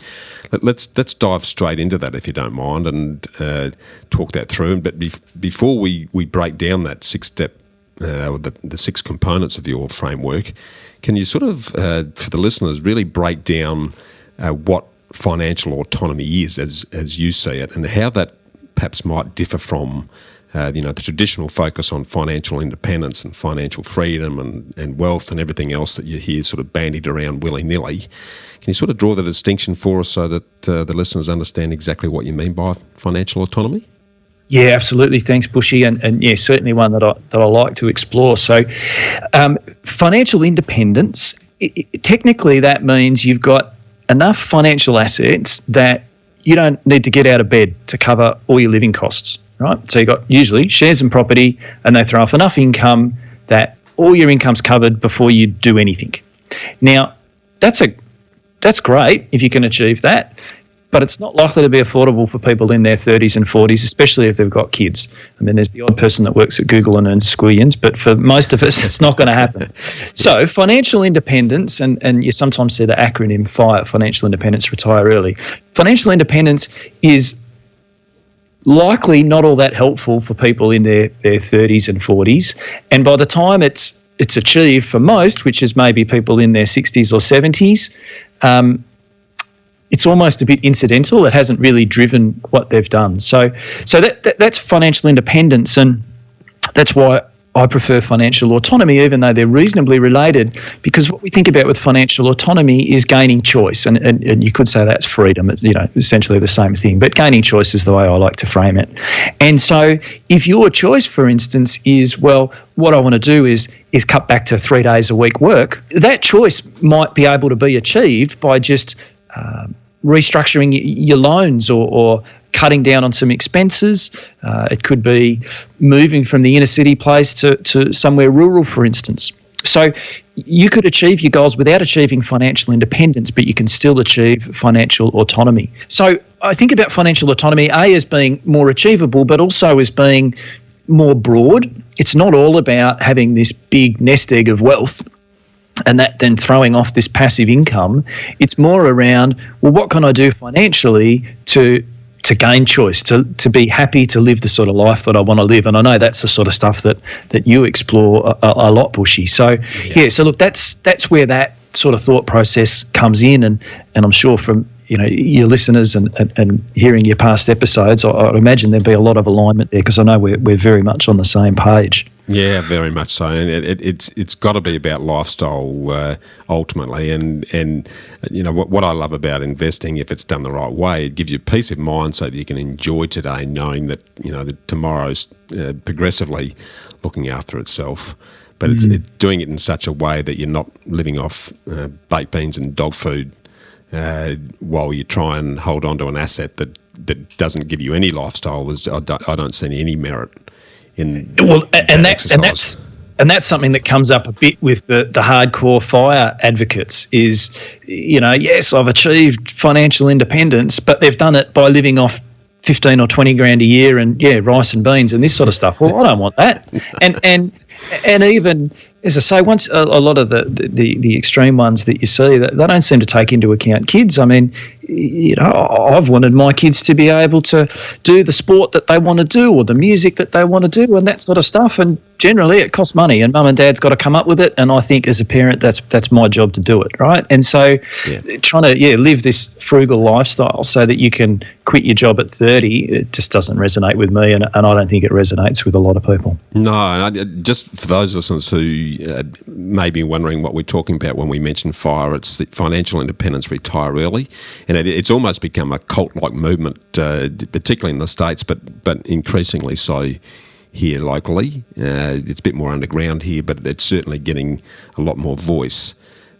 Let's dive straight into that, if you don't mind, and talk that through. But before we break down that six-step, the six components of your framework, can you sort of, for the listeners, really break down what financial autonomy is as you see it, and how that perhaps might differ from the traditional focus on financial independence and financial freedom and wealth and everything else that you hear sort of bandied around willy-nilly. Can you sort of draw the distinction for us so that the listeners understand exactly what you mean by financial autonomy? Yeah, absolutely. Thanks, Bushy, and yeah, certainly one that I like to explore. So, financial independence, technically that means you've got enough financial assets that you don't need to get out of bed to cover all your living costs, right? So you've got usually shares and property, and they throw off enough income that all your income's covered before you do anything. Now, that's great if you can achieve that, but it's not likely to be affordable for people in their 30s and 40s, especially if they've got kids. I mean, there's the odd person that works at Google and earns squillions, but for most of us, it's not going to happen. So financial independence, and you sometimes see the acronym FIRE, Financial Independence, Retire Early. Financial independence is likely not all that helpful for people in their 30s and 40s. And by the time it's achieved for most, which is maybe people in their 60s or 70s, it's almost a bit incidental. It hasn't really driven what they've done. So that's financial independence, and that's why I prefer financial autonomy, even though they're reasonably related, because what we think about with financial autonomy is gaining choice, and you could say that's freedom. It's essentially the same thing, but gaining choice is the way I like to frame it. And so if your choice, for instance, is, well, what I want to do is cut back to 3 days a week work, that choice might be able to be achieved by just restructuring your loans or cutting down on some expenses. It could be moving from the inner city place to somewhere rural, for instance. So you could achieve your goals without achieving financial independence, but you can still achieve financial autonomy. So I think about financial autonomy, A, as being more achievable, but also as being more broad. It's not all about having this big nest egg of wealth and that then throwing off this passive income. It's more around, well, what can I do financially to gain choice, to be happy to live the sort of life that I want to live? And I know that's the sort of stuff that you explore a lot, Bushy. So so look, that's where that sort of thought process comes in, and I'm sure from your listeners and hearing your past episodes, I'd imagine there'd be a lot of alignment there, because I know we're very much on the same page. Yeah, very much so, and it's got to be about lifestyle ultimately. And what I love about investing, if it's done the right way, it gives you peace of mind so that you can enjoy today, knowing that that tomorrow's progressively looking after itself. But it's doing it in such a way that you're not living off baked beans and dog food while you try and hold on to an asset that doesn't give you any lifestyle. I don't see any merit in exercise. And that's something that comes up a bit with the hardcore FIRE advocates is, yes, I've achieved financial independence, but they've done it by living off 15 or 20 grand a year and rice and beans and this sort of stuff. Well, I don't want that. And even, as I say, once a lot of the extreme ones that you see, they don't seem to take into account kids. I mean, I've wanted my kids to be able to do the sport that they want to do or the music that they want to do and that sort of stuff. And generally it costs money, and mum and dad's got to come up with it. And I think as a parent, that's my job to do it, right? And so trying to live this frugal lifestyle so that you can quit your job at 30, it just doesn't resonate with me, and I don't think it resonates with a lot of people. No, and just for those listeners who may be wondering what we're talking about when we mention FIRE, it's the Financial Independence, Retire Early. And it's almost become a cult-like movement, particularly in the States, but increasingly so here locally. It's a bit more underground here, but it's certainly getting a lot more voice.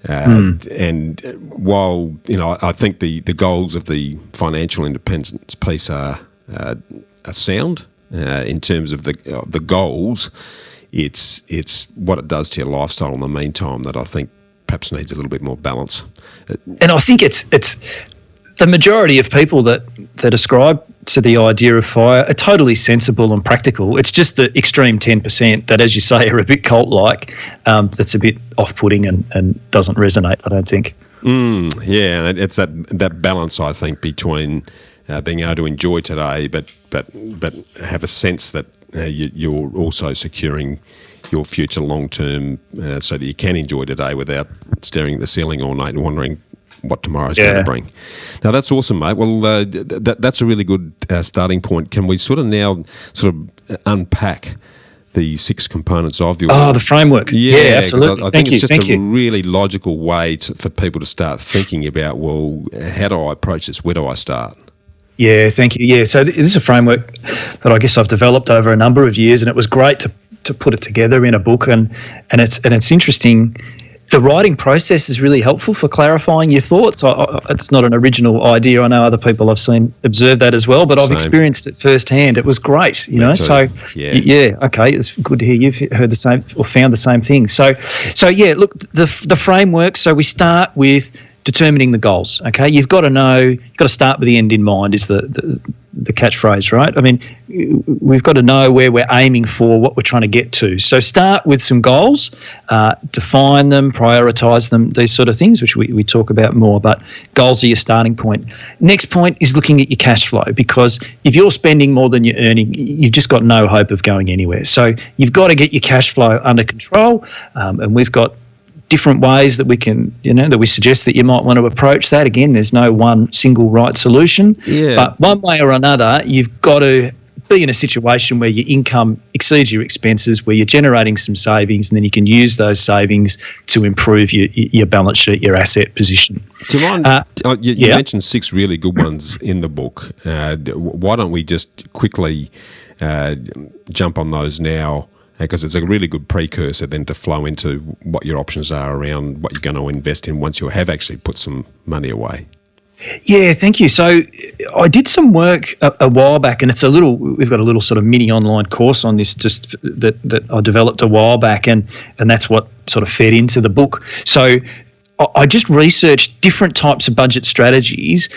And while I think the goals of the financial independence piece are sound in terms of the goals, it's what it does to your lifestyle in the meantime that I think perhaps needs a little bit more balance. And I think it's the majority of people that ascribe to the idea of FIRE are totally sensible and practical. It's just the extreme 10% that, as you say, are a bit cult-like, that's a bit off-putting and doesn't resonate, I don't think. Yeah, and it's that balance, I think, between being able to enjoy today, but have a sense that you're also securing your future long term, so that you can enjoy today without staring at the ceiling all night and wondering what tomorrow's going to bring. Now that's awesome, mate. Well, that's a really good starting point. Can we sort of unpack the 6 components of your... the framework. Yeah, absolutely. I think it's just a really logical way for people to start thinking about, well, how do I approach this? Where do I start? Yeah, thank you. Yeah, so this is a framework that I guess I've developed over a number of years, and it was great to put it together in a book, and it's interesting. The writing process is really helpful for clarifying your thoughts. It's not an original idea. I know other people I've seen observe that as well, but I've experienced it firsthand. It was great, you know. So yeah, okay, it's good to hear you've heard the same or found the same thing. So yeah, look, the framework. So we start with determining the goals. Okay, you've got to start with the end in mind is the catchphrase, right? I mean, we've got to know where we're aiming for, what we're trying to get to. So start with some goals, define them, prioritise them, these sort of things, which we talk about more, but goals are your starting point. Next point is looking at your cash flow, because if you're spending more than you're earning, you've just got no hope of going anywhere. So you've got to get your cash flow under control, and we've got different ways that we can, that we suggest that you might want to approach that. Again, there's no one single right solution, but one way or another, you've got to be in a situation where your income exceeds your expenses, where you're generating some savings, and then you can use those savings to improve your balance sheet, your asset position. Do you mind? You mentioned 6 really good ones in the book. Why don't we just quickly jump on those now? Because it's a really good precursor then to flow into what your options are around what you're going to invest in once you have actually put some money away. Yeah, thank you. So I did some work a while back, and we've got a little sort of mini online course on this just that I developed a while back, and that's what sort of fed into the book. So I just researched different types of budget strategies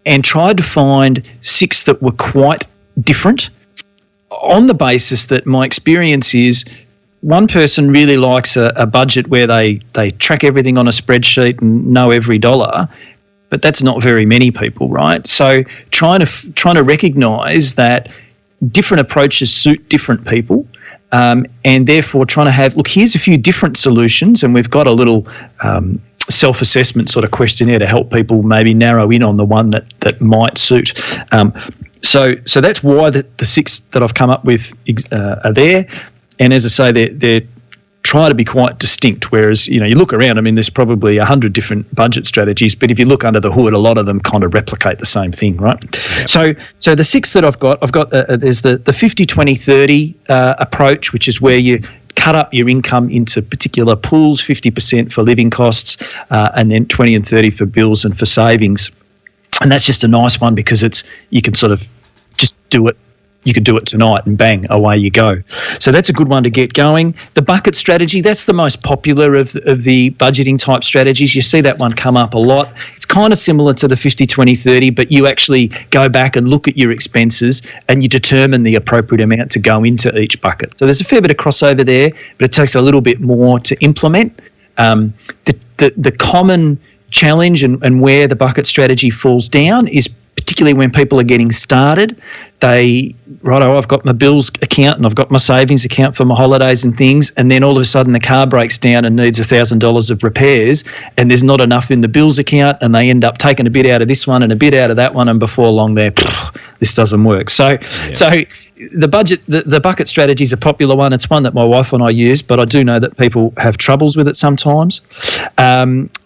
and tried to find 6 that were quite different, on the basis that my experience is one person really likes a budget where they track everything on a spreadsheet and know every dollar, but that's not very many people, right? So trying to recognise that different approaches suit different people, and therefore trying to have, look, here's a few different solutions, and we've got a little self-assessment sort of questionnaire to help people maybe narrow in on the one that might suit. So that's why the 6 that I've come up with are there. And as I say, they're trying to be quite distinct, whereas, you look around, I mean, there's probably 100 different budget strategies, but if you look under the hood, a lot of them kind of replicate the same thing, right? Yep. So the 6 that I've got there's the 50-20-30 approach, which is where you cut up your income into particular pools, 50% for living costs, and then 20 and 30 for bills and for savings. And that's just a nice one because you can sort of just do it. You could do it tonight and bang, away you go. So that's a good one to get going. The bucket strategy, that's the most popular of the budgeting type strategies. You see that one come up a lot. It's kind of similar to the 50-20-30, but you actually go back and look at your expenses and you determine the appropriate amount to go into each bucket. So there's a fair bit of crossover there, but it takes a little bit more to implement. The common challenge and where the bucket strategy falls down is particularly when people are getting started. I've got my bills account and I've got my savings account for my holidays and things, and then all of a sudden the car breaks down and needs $1,000 of repairs, and there's not enough in the bills account, and they end up taking a bit out of this one and a bit out of that one, and before long this doesn't work. So the bucket strategy is a popular one. It's one that my wife and I use, but I do know that people have troubles with it sometimes.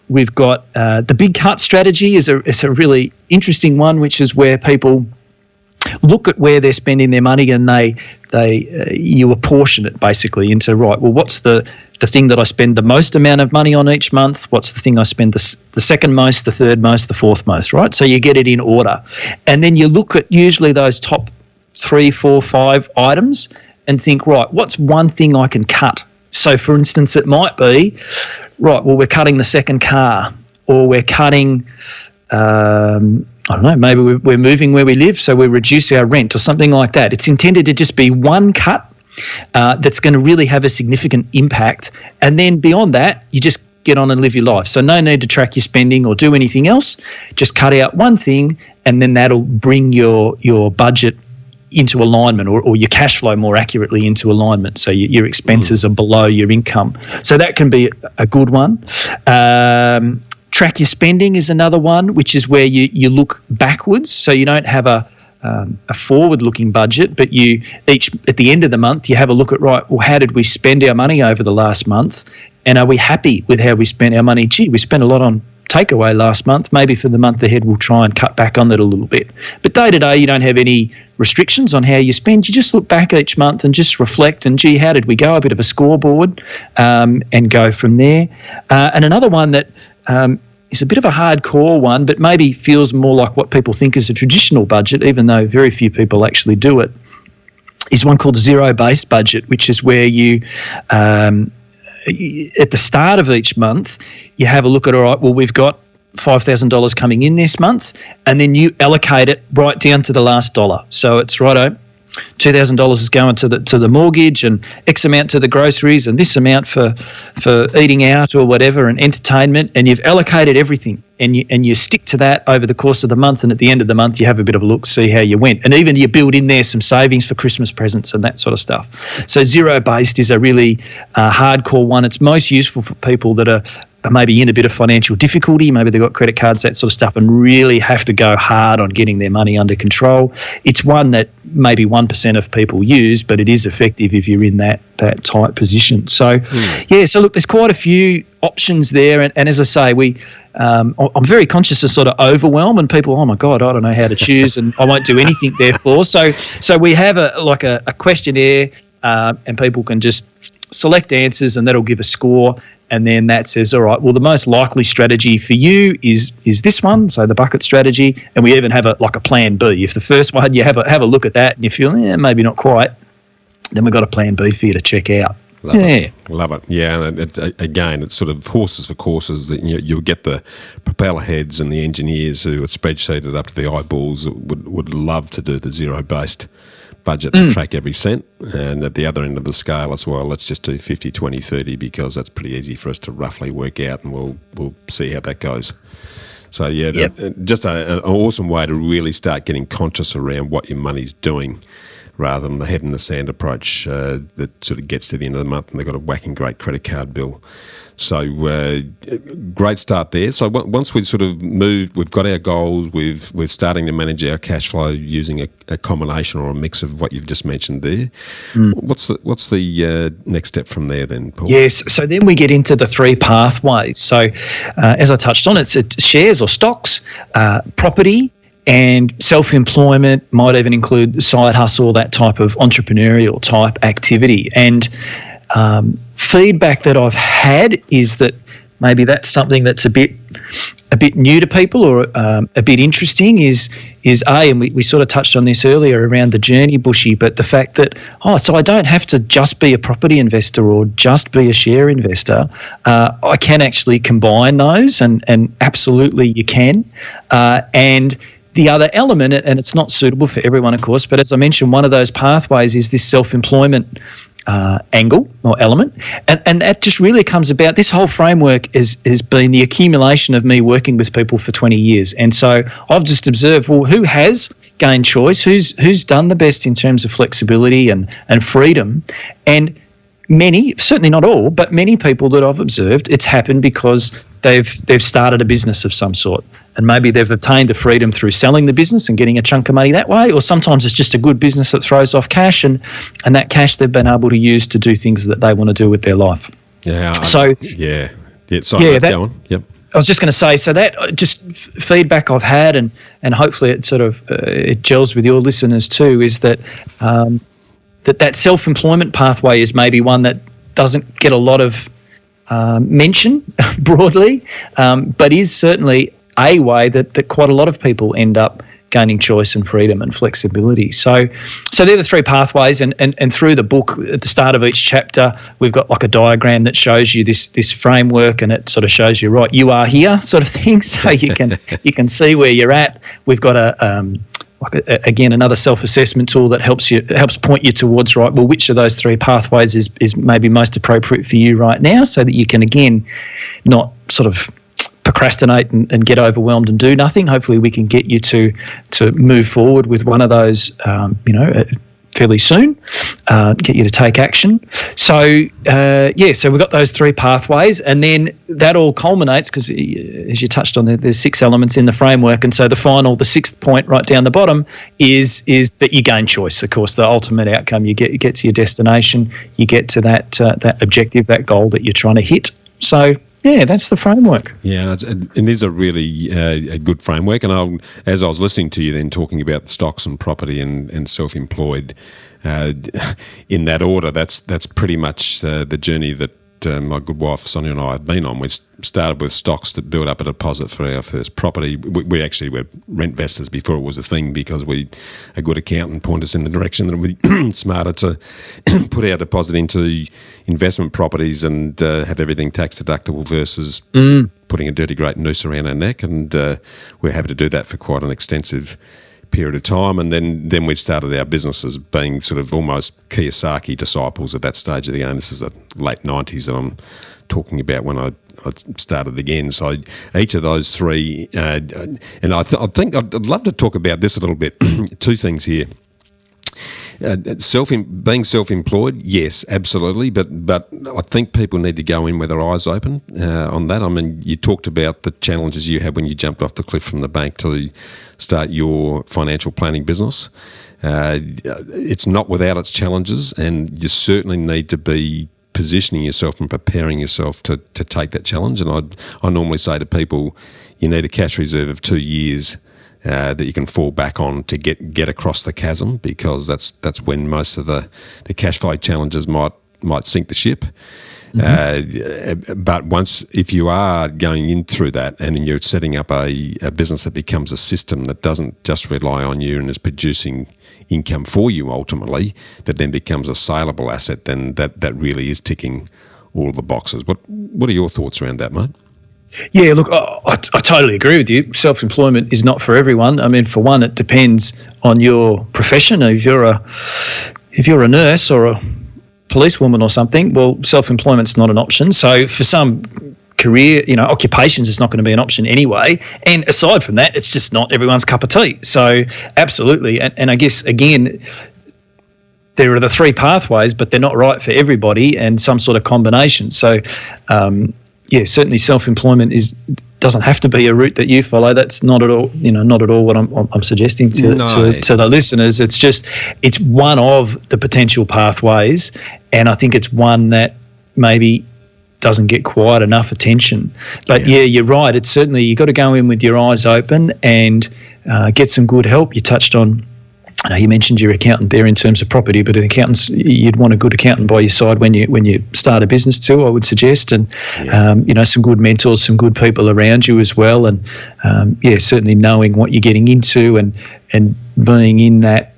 We've got the big cut strategy is a really interesting one, which is where people look at where they're spending their money and you apportion it basically into, right, well, what's the thing that I spend the most amount of money on each month? What's the thing I spend the second most, the third most, the fourth most, right? So you get it in order. And then you look at usually those top 3, 4, 5 items and think, right, what's one thing I can cut? So, for instance, it might be, right, well, we're cutting the second car, or we're cutting I don't know, maybe we're moving where we live, so we reduce our rent or something like that. It's intended to just be one cut that's going to really have a significant impact. And then beyond that, you just get on and live your life. So no need to track your spending or do anything else. Just cut out one thing, and then that'll bring your budget into alignment, or your cash flow more accurately into alignment. So your expenses are below your income. So that can be a good one. Track your spending is another one, which is where you look backwards. So you don't have a forward-looking budget, but you at the end of the month, you have a look at, right, well, how did we spend our money over the last month? And are we happy with how we spent our money? Gee, we spent a lot on takeaway last month. Maybe for the month ahead, we'll try and cut back on that a little bit. But day to day, you don't have any restrictions on how you spend. You just look back each month and just reflect, and gee, how did we go? A bit of a scoreboard, and go from there. And another one that is a bit of a hardcore one, but maybe feels more like what people think is a traditional budget, even though very few people actually do it, is one called zero-based budget, which is where you at the start of each month, you have a look at, all right, well, we've got $5,000 coming in this month, and then you allocate it right down to the last dollar. So it's righto, $2,000 is going to the mortgage, and X amount to the groceries, and this amount for eating out or whatever, and entertainment, and you've allocated everything, and you stick to that over the course of the month, and at the end of the month you have a bit of a look, see how you went, and even you build in there some savings for Christmas presents and that sort of stuff. So zero-based is a really hardcore one. It's most useful for people that are maybe in a bit of financial difficulty, maybe they've got credit cards, that sort of stuff, and really have to go hard on getting their money under control. It's one that maybe 1% of people use, but it is effective if you're in that tight position. So, so look, there's quite a few options there, and as I say, I'm very conscious of sort of overwhelm, and people, oh my God, I don't know how to choose, and I won't do anything therefore. So we have a questionnaire, and people can just select answers, and that'll give a score. And then that says, all right, well, the most likely strategy for you is this one, so the bucket strategy. And we even have a plan B. If the first one, you have a look at that and you feel, maybe not quite, then we've got a plan B for you to check out. Love it. Yeah, and again, it's sort of horses for courses. That you'll get the propeller heads and the engineers who are spreadsheeted up to the eyeballs that would love to do the zero-based budget to track every cent, and at the other end of the scale as well, let's just do 50, 20, 30, because that's pretty easy for us to roughly work out, and we'll see how that goes. So just an awesome way to really start getting conscious around what your money's doing, rather than the head in the sand approach that sort of gets to the end of the month and they've got a whacking great credit card bill. So great start there. So once we've sort of moved, we've got our goals, we're starting to manage our cash flow using a combination or a mix of what you've just mentioned there. What's the next step from there then, Paul? Yes, so then we get into the three pathways. So as I touched on, it's shares or stocks, property, and self-employment, might even include side hustle, that type of entrepreneurial type activity. And feedback that I've had is that maybe that's something that's a bit new to people, or a bit interesting is and we sort of touched on this earlier around the journey, Bushy, but the fact that, so I don't have to just be a property investor or just be a share investor. I can actually combine those, and absolutely you can. And the other element, and it's not suitable for everyone, of course, but as I mentioned, one of those pathways is this self-employment angle or element, and that just really comes about. This whole framework has been the accumulation of me working with people for 20 years, and so I've just observed, well, who has gained choice, who's done the best in terms of flexibility and freedom, and many, certainly not all, but many people that I've observed, it's happened because they've started a business of some sort. And maybe they've obtained the freedom through selling the business and getting a chunk of money that way, or sometimes it's just a good business that throws off cash, and that cash they've been able to use to do things that they want to do with their life. Yeah. So go on. Yep. I was just going to say, so that just feedback I've had, and hopefully it sort of it gels with your listeners too, is that that self-employment pathway is maybe one that doesn't get a lot of mention broadly, but is certainly a way that quite a lot of people end up gaining choice and freedom and flexibility. So they're the three pathways, and through the book at the start of each chapter, we've got like a diagram that shows you this framework, and it sort of shows you, right, you are here sort of thing, so you can see where you're at. We've got again, another self-assessment tool that helps point you towards, right, well, which of those three pathways is maybe most appropriate for you right now, so that you can, again, not sort of procrastinate and get overwhelmed and do nothing. Hopefully we can get you to move forward with one of those, fairly soon, get you to take action. So we've got those three pathways, and then that all culminates, because as you touched on, there's 6 elements in the framework, and so the 6th point right down the bottom is that you gain choice. Of course, the ultimate outcome, you get to your destination, you get to that objective, that goal that you're trying to hit. So yeah, that's the framework. Yeah, it is a really a good framework. And as I was listening to you then talking about stocks and property and self-employed, in that order, that's pretty much the journey that my good wife Sonia and I have been on. We started with stocks to build up a deposit for our first property. We actually were rent investors before it was a thing, because a good accountant pointed us in the direction that it would be smarter to put our deposit into investment properties and have everything tax deductible versus putting a dirty great noose around our neck. And we're happy to do that for quite an extensive period of time. And then we started our businesses being sort of almost Kiyosaki disciples at that stage of the game. This is the late 90s that I'm talking about when I started again. So each of those three, and I think I'd love to talk about this a little bit. Two things here. Being self-employed, yes, absolutely, but I think people need to go in with their eyes open on that. I mean, you talked about the challenges you had when you jumped off the cliff from the bank to start your financial planning business. It's not without its challenges, and you certainly need to be positioning yourself and preparing yourself to take that challenge. And I normally say to people, you need a cash reserve of 2 years that you can fall back on to get across the chasm, because that's when most of the cash flow challenges might sink the ship. But if you are going in through that, and then you're setting up a business that becomes a system that doesn't just rely on you and is producing income for you ultimately, that then becomes a saleable asset, then that really is ticking all of the boxes. What are your thoughts around that, mate? Yeah, look, I totally agree with you. Self-employment is not for everyone. I mean, for one, it depends on your profession. If you're a nurse or a policewoman or something, well, self-employment's not an option. So for some career, occupations, it's not going to be an option anyway. And aside from that, it's just not everyone's cup of tea. So absolutely. And I guess, again, there are the three pathways, but they're not right for everybody, and some sort of combination. So, certainly self-employment doesn't have to be a route that you follow. That's not at all, what I'm suggesting to the listeners. It's one of the potential pathways, and I think it's one that maybe doesn't get quite enough attention. But yeah, you're right. It's certainly, you've got to go in with your eyes open and get some good help. You touched on, you mentioned your accountant there in terms of property, but you'd want a good accountant by your side when you start a business too, I would suggest, and some good mentors, some good people around you as well, and certainly knowing what you're getting into and being in that.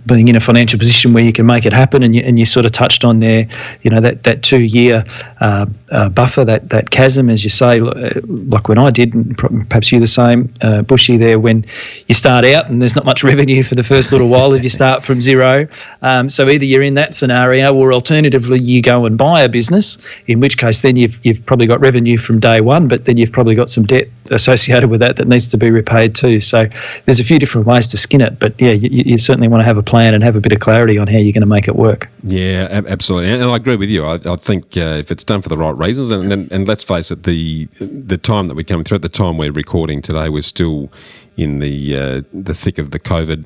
Being in a financial position where you can make it happen, and you sort of touched on there, that 2 year buffer, that chasm, as you say, like when I did, and perhaps you the same, Bushy, there, when you start out and there's not much revenue for the first little while if you start from zero. So either you're in that scenario, or alternatively you go and buy a business, in which case then you've probably got revenue from day one, but then you've probably got some debt associated with that needs to be repaid too. So there's a few different ways to skin it, but you certainly want to have a plan and have a bit of clarity on how you're going to make it work. Yeah, absolutely, and I agree with you. I think if it's done for the right reasons, and let's face it, the time that we're coming through, at the time we're recording today, we're still in the thick of the COVID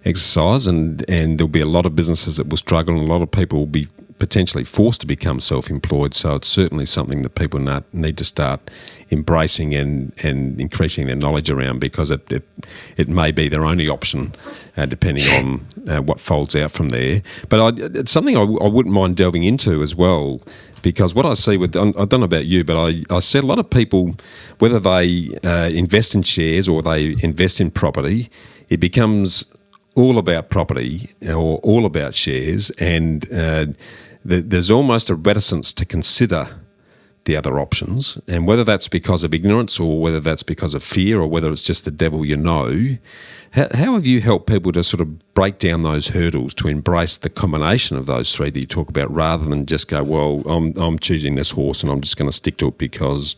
exercise, and there'll be a lot of businesses that will struggle, and a lot of people will be potentially forced to become self-employed. So it's certainly something that people need to start embracing and increasing their knowledge around, because it may be their only option, depending on what folds out from there. But it's something I wouldn't mind delving into as well, because what I see I don't know about you, but I see a lot of people, whether they invest in shares or they invest in property, it becomes all about property or all about shares, and there's almost a reticence to consider the other options, and whether that's because of ignorance or whether that's because of fear or whether it's just the devil you know. How have you helped people to sort of break down those hurdles to embrace the combination of those three that you talk about, rather than just go, well, I'm choosing this horse and I'm just going to stick to it because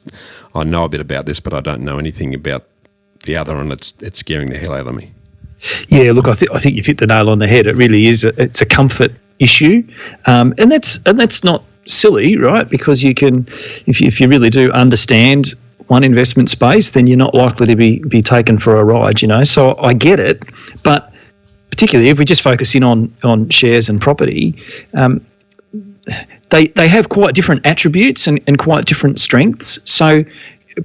I know a bit about this but I don't know anything about the other, and it's scaring the hell out of me? Yeah, look, I think you've hit the nail on the head. It really is. It's a comfort issue, and that's not silly, right? Because you can, if you really do understand one investment space, then you're not likely to be taken for a ride, So I get it, but particularly if we just focus in on shares and property, they have quite different attributes and quite different strengths. So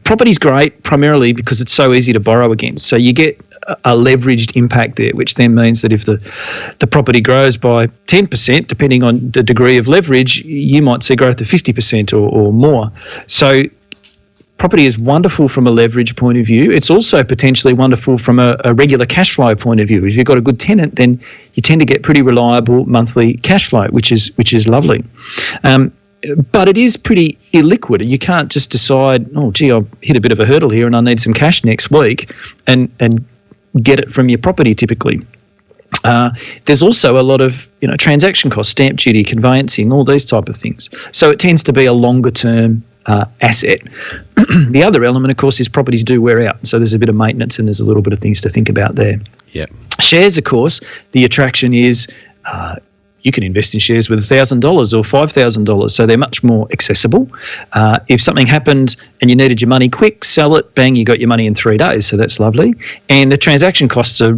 property's great primarily because it's so easy to borrow against. So you get a leveraged impact there, which then means that if the property grows by 10%, depending on the degree of leverage, you might see growth of 50% or more. So property is wonderful from a leverage point of view. It's also potentially wonderful from a regular cash flow point of view. If you've got a good tenant, then you tend to get pretty reliable monthly cash flow, which is lovely. But it is pretty illiquid. You can't just decide, oh, gee, I've hit a bit of a hurdle here and I need some cash next week and get it from your property typically. There's also a lot of transaction costs, stamp duty, conveyancing, all these type of things. So it tends to be a longer term asset. The other element, of course, is properties do wear out. So there's a bit of maintenance and there's a little bit of things to think about there. Yeah. Shares, of course, the attraction is you can invest in shares with $1,000 or $5,000, so they're much more accessible. If something happened and you needed your money quick, sell it, bang, you got your money in 3 days, so that's lovely. And the transaction costs are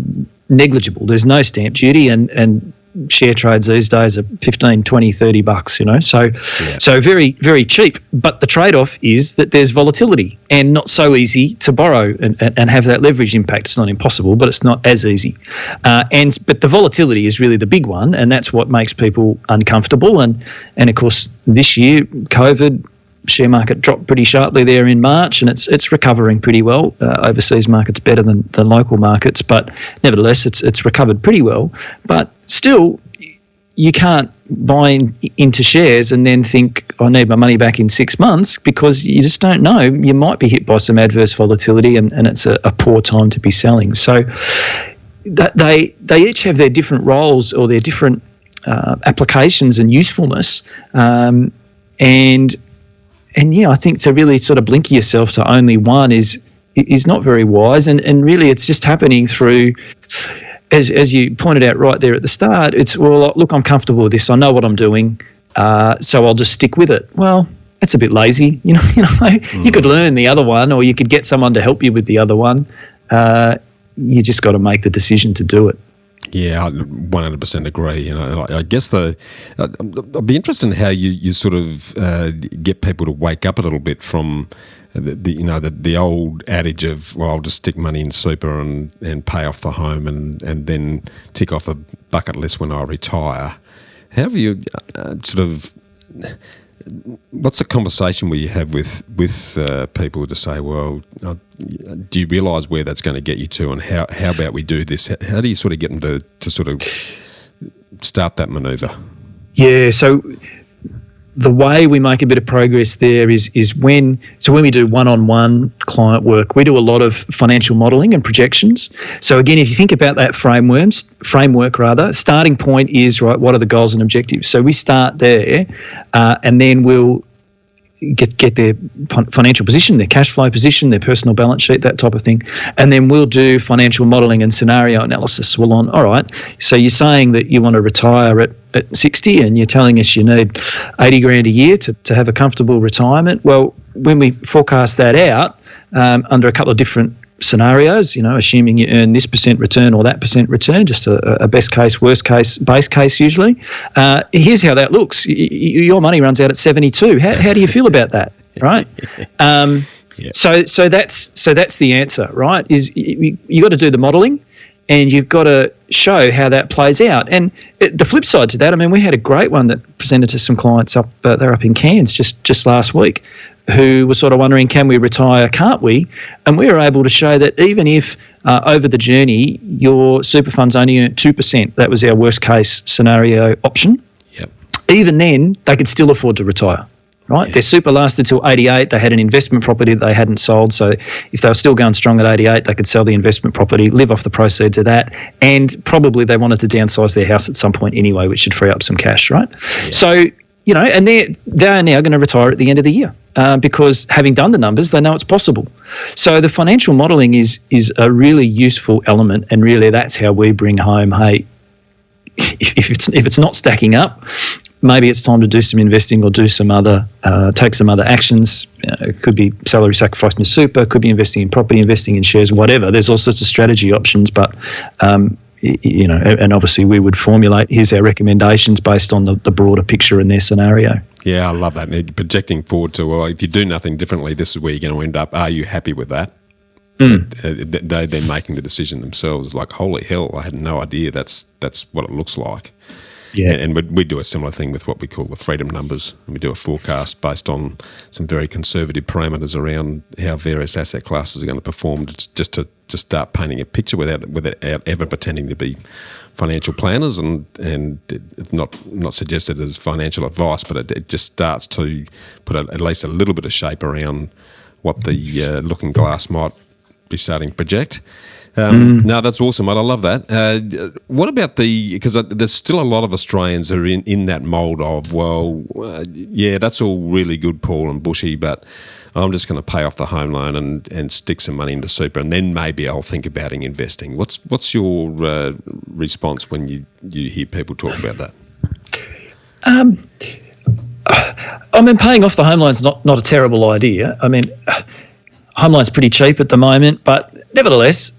negligible. There's no stamp duty, and share trades these days are $15, $20, $30, So very, very cheap. But the trade-off is that there's volatility and not so easy to borrow and have that leverage impact. It's not impossible, but it's not as easy. But the volatility is really the big one, and that's what makes people uncomfortable. And of course, this year, COVID, share market dropped pretty sharply there in March, and it's recovering pretty well. Overseas markets better than local markets, but nevertheless, it's recovered pretty well. But still, you can't buy into shares and then think, I need my money back in 6 months, because you just don't know. You might be hit by some adverse volatility, and it's a poor time to be selling. So they each have their different roles or their different applications and usefulness, and yeah, I think to really sort of blinker yourself to only one is not very wise. And really it's just happening through, as you pointed out right there at the start, it's, well, look, I'm comfortable with this. I know what I'm doing, so I'll just stick with it. Well, that's a bit lazy. You could learn the other one, or you could get someone to help you with the other one. You just got to make the decision to do it. Yeah, I 100% agree. I guess I'd be interested in how you sort of get people to wake up a little bit from the old adage of, well, I'll just stick money in super and pay off the home and then tick off a bucket list when I retire. How have you what's the conversation where you have with people to say, well, do you realise where that's going to get you to, and how about we do this? How do you sort of get them to sort of start that manoeuvre? Yeah, so the way we make a bit of progress there is when we do one-on-one client work, we do a lot of financial modelling and projections. So again, if you think about that framework, starting point is, right, what are the goals and objectives? So we start there, and then we'll get their financial position, their cash flow position, their personal balance sheet, that type of thing. And then we'll do financial modelling and scenario analysis. Well, all right, so you're saying that you want to retire at 60 and you're telling us you need 80 grand a year to have a comfortable retirement. Well, when we forecast that out under a couple of different scenarios, assuming you earn this % return or that % return, just a best case, worst case, base case usually. Here's how that looks. Your money runs out at 72. How do you feel about that, right? Yeah. So that's the answer, right? Is you got to do the modelling, and you've got to show how that plays out. And the flip side to that, I mean, we had a great one that presented to some clients they're up in Cairns just last week, who were sort of wondering, can we retire, can't we? And we were able to show that even if over the journey, your super funds only earned 2%. That was our worst case scenario option. Yep. Even then, they could still afford to retire. Right, their super lasted till 88. They had an investment property that they hadn't sold, so if they were still going strong at 88, they could sell the investment property, live off the proceeds of that, and probably they wanted to downsize their house at some point anyway, which should free up some cash. Right, so and they are now going to retire at the end of the year because having done the numbers, they know it's possible. So the financial modelling is a really useful element, and really that's how we bring home, hey, if it's not stacking up, maybe it's time to do some investing or do some other, take some other actions. It could be salary sacrifice in your super, could be investing in property, investing in shares, whatever. There's all sorts of strategy options, but and obviously we would formulate, here's our recommendations based on the broader picture in their scenario. Yeah, I love that. And projecting forward to, well, if you do nothing differently, this is where you're going to end up. Are you happy with that? They're making the decision themselves. Like, holy hell, I had no idea that's what it looks like. Yeah. And we do a similar thing with what we call the freedom numbers. And we do a forecast based on some very conservative parameters around how various asset classes are going to perform, just to start painting a picture without ever pretending to be financial planners and not suggested as financial advice, but it just starts to put at least a little bit of shape around what the looking glass might be starting to project. No, that's awesome, mate. I love that. What about because there's still a lot of Australians who are in that mould of, yeah, that's all really good, Paul, and bushy, but I'm just going to pay off the home loan and stick some money into super, and then maybe I'll think about investing. What's your response when you hear people talk about that? I mean, paying off the home loan's not a terrible idea. I mean, home loan's pretty cheap at the moment, but nevertheless,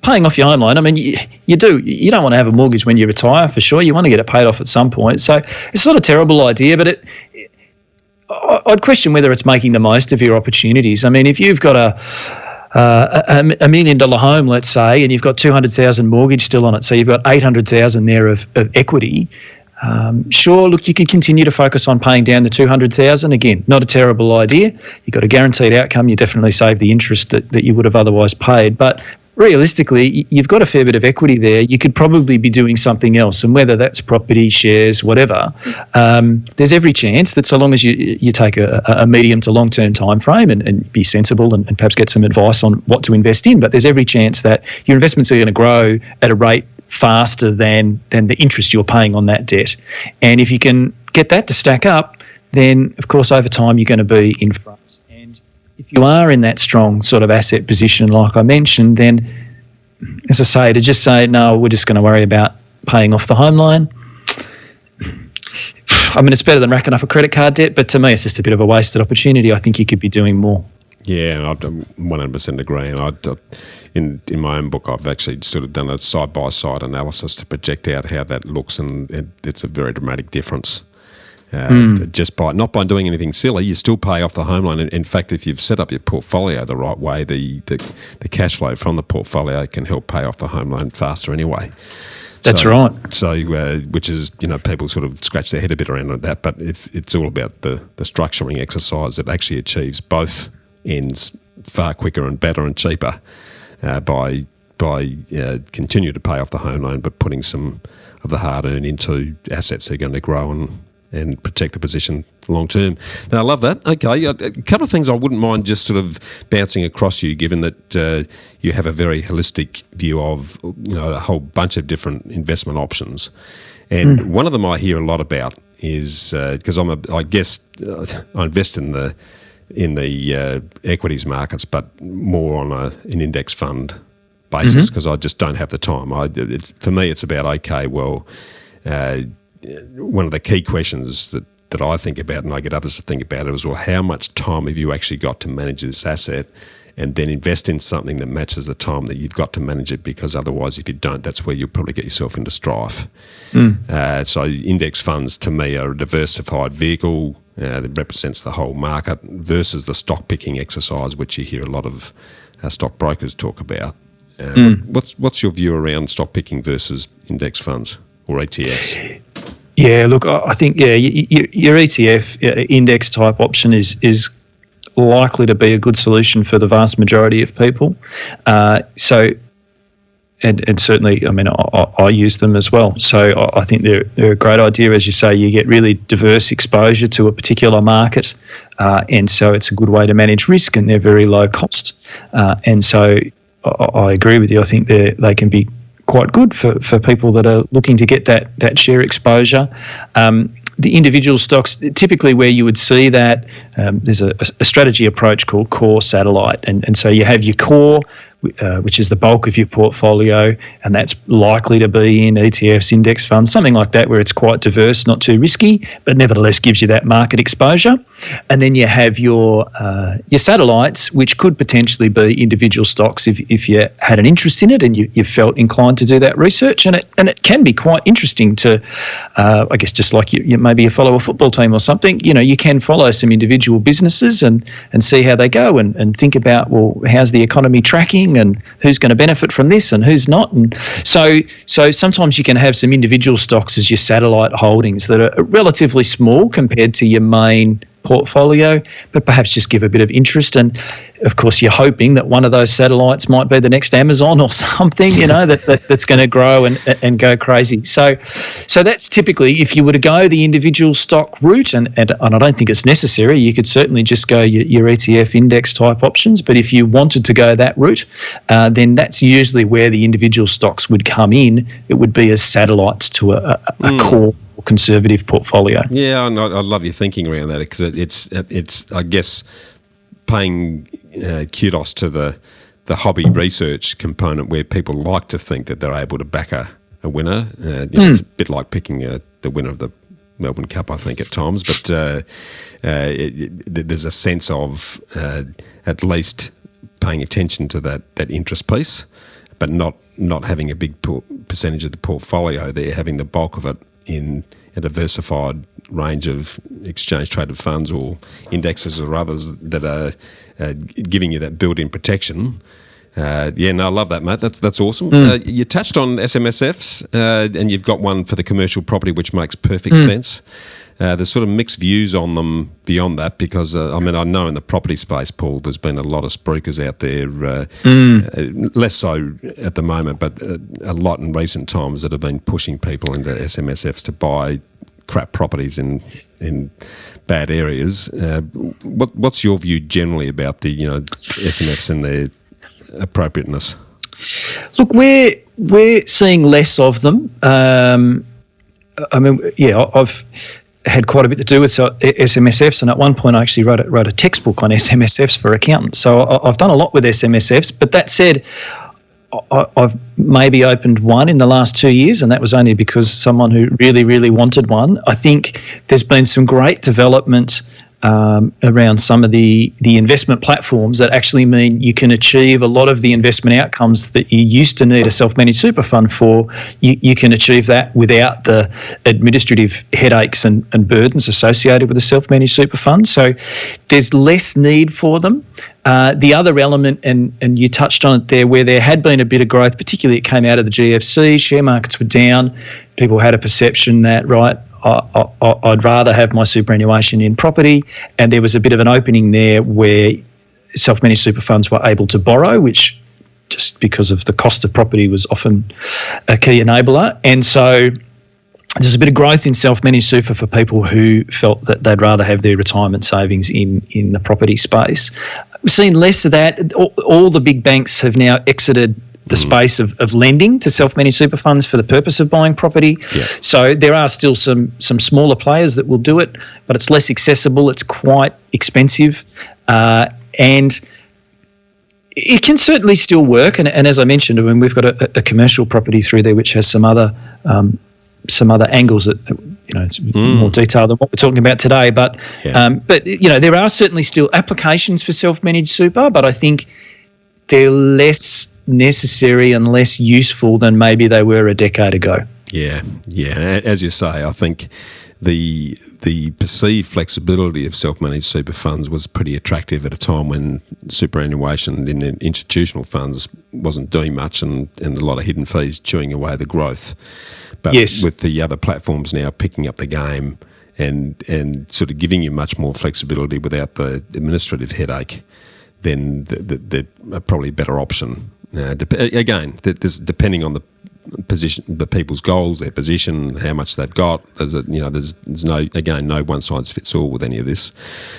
paying off your home loan, I mean, you don't want to have a mortgage when you retire, for sure. You want to get it paid off at some point. So it's not a terrible idea, but I'd question whether it's making the most of your opportunities. I mean, if you've got a $1 million home, let's say, and you've got 200,000 mortgage still on it, so you've got 800,000 there of equity. Sure, look, you could continue to focus on paying down the 200,000. Again, not a terrible idea. You've got a guaranteed outcome. You definitely save the interest that you would have otherwise paid. But realistically, you've got a fair bit of equity there. You could probably be doing something else, and whether that's property, shares, whatever, there's every chance that so long as you take a medium to long-term time frame and be sensible and perhaps get some advice on what to invest in, but there's every chance that your investments are going to grow at a rate faster than the interest you're paying on that debt. And if you can get that to stack up, then, of course, over time you're going to be in front. If you are in that strong sort of asset position, like I mentioned, then, as I say, to just say, no, we're just going to worry about paying off the home loan. I mean, it's better than racking up a credit card debt, but to me, it's just a bit of a wasted opportunity. I think you could be doing more. Yeah, I 100% agree. And in my own book, I've actually sort of done a side-by-side analysis to project out how that looks, and it's a very dramatic difference. Just not by doing anything silly, you still pay off the home loan. In fact, if you've set up your portfolio the right way, the cash flow from the portfolio can help pay off the home loan faster anyway. That's right. So, which is, people sort of scratch their head a bit around that, but it's all about the structuring exercise that actually achieves both ends far quicker and better and cheaper by continue to pay off the home loan, but putting some of the hard earned into assets that are going to grow and protect the position long term. Now, I love that. Okay, a couple of things I wouldn't mind just sort of bouncing across you, given that you have a very holistic view of a whole bunch of different investment options. And one of them I hear a lot about is because I invest in the equities markets, but more on an index fund basis because I just don't have the time. For me, it's about one of the key questions that I think about, and I get others to think about, is, well, how much time have you actually got to manage this asset, and then invest in something that matches the time that you've got to manage it, because otherwise, if you don't, that's where you'll probably get yourself into strife. So index funds, to me, are a diversified vehicle that represents the whole market versus the stock picking exercise, which you hear a lot of stock brokers talk about. What's your view around stock picking versus index funds or ETFs? Yeah, look, I think your ETF index type option is likely to be a good solution for the vast majority of people. And certainly, I mean, I use them as well. So I think they're a great idea. As you say, you get really diverse exposure to a particular market, and so it's a good way to manage risk, and they're very low cost. And so I agree with you. I think they can be quite good for people that are looking to get that share exposure. The individual stocks, typically where you would see that, there's a strategy approach called core satellite. And so you have your core, which is the bulk of your portfolio, and that's likely to be in ETFs, index funds, something like that, where it's quite diverse, not too risky, but nevertheless gives you that market exposure. And then you have your satellites, which could potentially be individual stocks if you had an interest in it and you felt inclined to do that research. And it can be quite interesting to, I guess, just like you maybe you follow a football team or something, you can follow some individual businesses and see how they go and think about, well, how's the economy tracking and who's going to benefit from this and who's not. And so sometimes you can have some individual stocks as your satellite holdings that are relatively small compared to your main portfolio, but perhaps just give a bit of interest. And of course, you're hoping that one of those satellites might be the next Amazon or something, that's going to grow and go crazy. So that's typically, if you were to go the individual stock route, and I don't think it's necessary, you could certainly just go your ETF index type options. But if you wanted to go that route, then that's usually where the individual stocks would come in. It would be as satellites to a core conservative portfolio. Yeah, I love your thinking around that, because it's I guess paying kudos to the hobby research component, where people like to think that they're able to back a winner. It's a bit like picking the winner of the Melbourne Cup, I think, at times. But there's a sense of at least paying attention to that interest piece, but not having a big percentage of the portfolio there, having the bulk of it in a diversified range of exchange-traded funds or indexes or others that are giving you that built-in protection. I love that, mate. That's awesome. You touched on SMSFs, and you've got one for the commercial property, which makes perfect sense. There's sort of mixed views on them beyond that, because, I know in the property space, Paul, there's been a lot of spruikers out there, less so at the moment, but a lot in recent times that have been pushing people into SMSFs to buy crap properties in bad areas. What's your view generally about the SMFs and their appropriateness? Look, we're seeing less of them. I've had quite a bit to do with SMSFs, and at one point I actually wrote a textbook on SMSFs for accountants. So I've done a lot with SMSFs, but that said, I've maybe opened one in the last 2 years, and that was only because someone who really, really wanted one. I think there's been some great development around some of the investment platforms that actually mean you can achieve a lot of the investment outcomes that you used to need a self-managed super fund for. You can achieve that without the administrative headaches and burdens associated with a self-managed super fund. So there's less need for them. The other element, and you touched on it there, where there had been a bit of growth, particularly it came out of the GFC, share markets were down. People had a perception that, right, I'd rather have my superannuation in property, and there was a bit of an opening there where self-managed super funds were able to borrow, which just because of the cost of property was often a key enabler. And so there's a bit of growth in self-managed super for people who felt that they'd rather have their retirement savings in the property space. We've seen less of that. All the big banks have now exited the space of lending to self-managed super funds for the purpose of buying property. Yeah. So there are still some smaller players that will do it, but it's less accessible. It's quite expensive, and it can certainly still work. And as I mentioned, we've got a commercial property through there which has some other angles that it's more detailed than what we're talking about today. But there are certainly still applications for self-managed super, but I think they're less necessary and less useful than maybe they were a decade ago. Yeah. As you say, I think the perceived flexibility of self-managed super funds was pretty attractive at a time when superannuation in the institutional funds wasn't doing much and a lot of hidden fees chewing away the growth. But with the other platforms now picking up the game and sort of giving you much more flexibility without the administrative headache, then they're probably a better option. Again, there's depending on the position, the people's goals, their position, how much they've got. There's no one size fits all with any of this,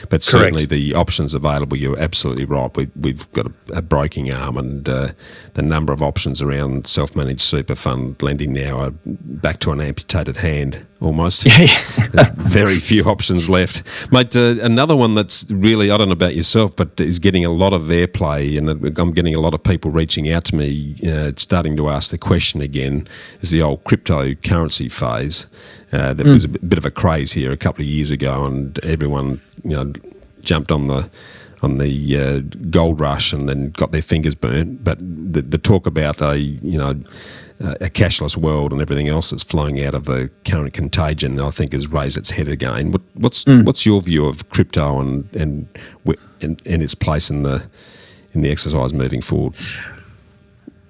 but certainly the options available. You're absolutely right. We've got a broking arm, and the number of options around self-managed super fund lending now are back to an amputated hand almost. There's very few options left, mate. Another one that's really, I don't know about yourself, but is getting a lot of airplay, and I'm getting a lot of people reaching out to me, starting to ask the question again, is the old cryptocurrency phase. There was a bit of a craze here a couple of years ago, and everyone jumped on the gold rush and then got their fingers burnt. But the talk about a cashless world and everything else that's flowing out of the current contagion, I think, has raised its head again. What's your view of crypto and its place in the exercise moving forward?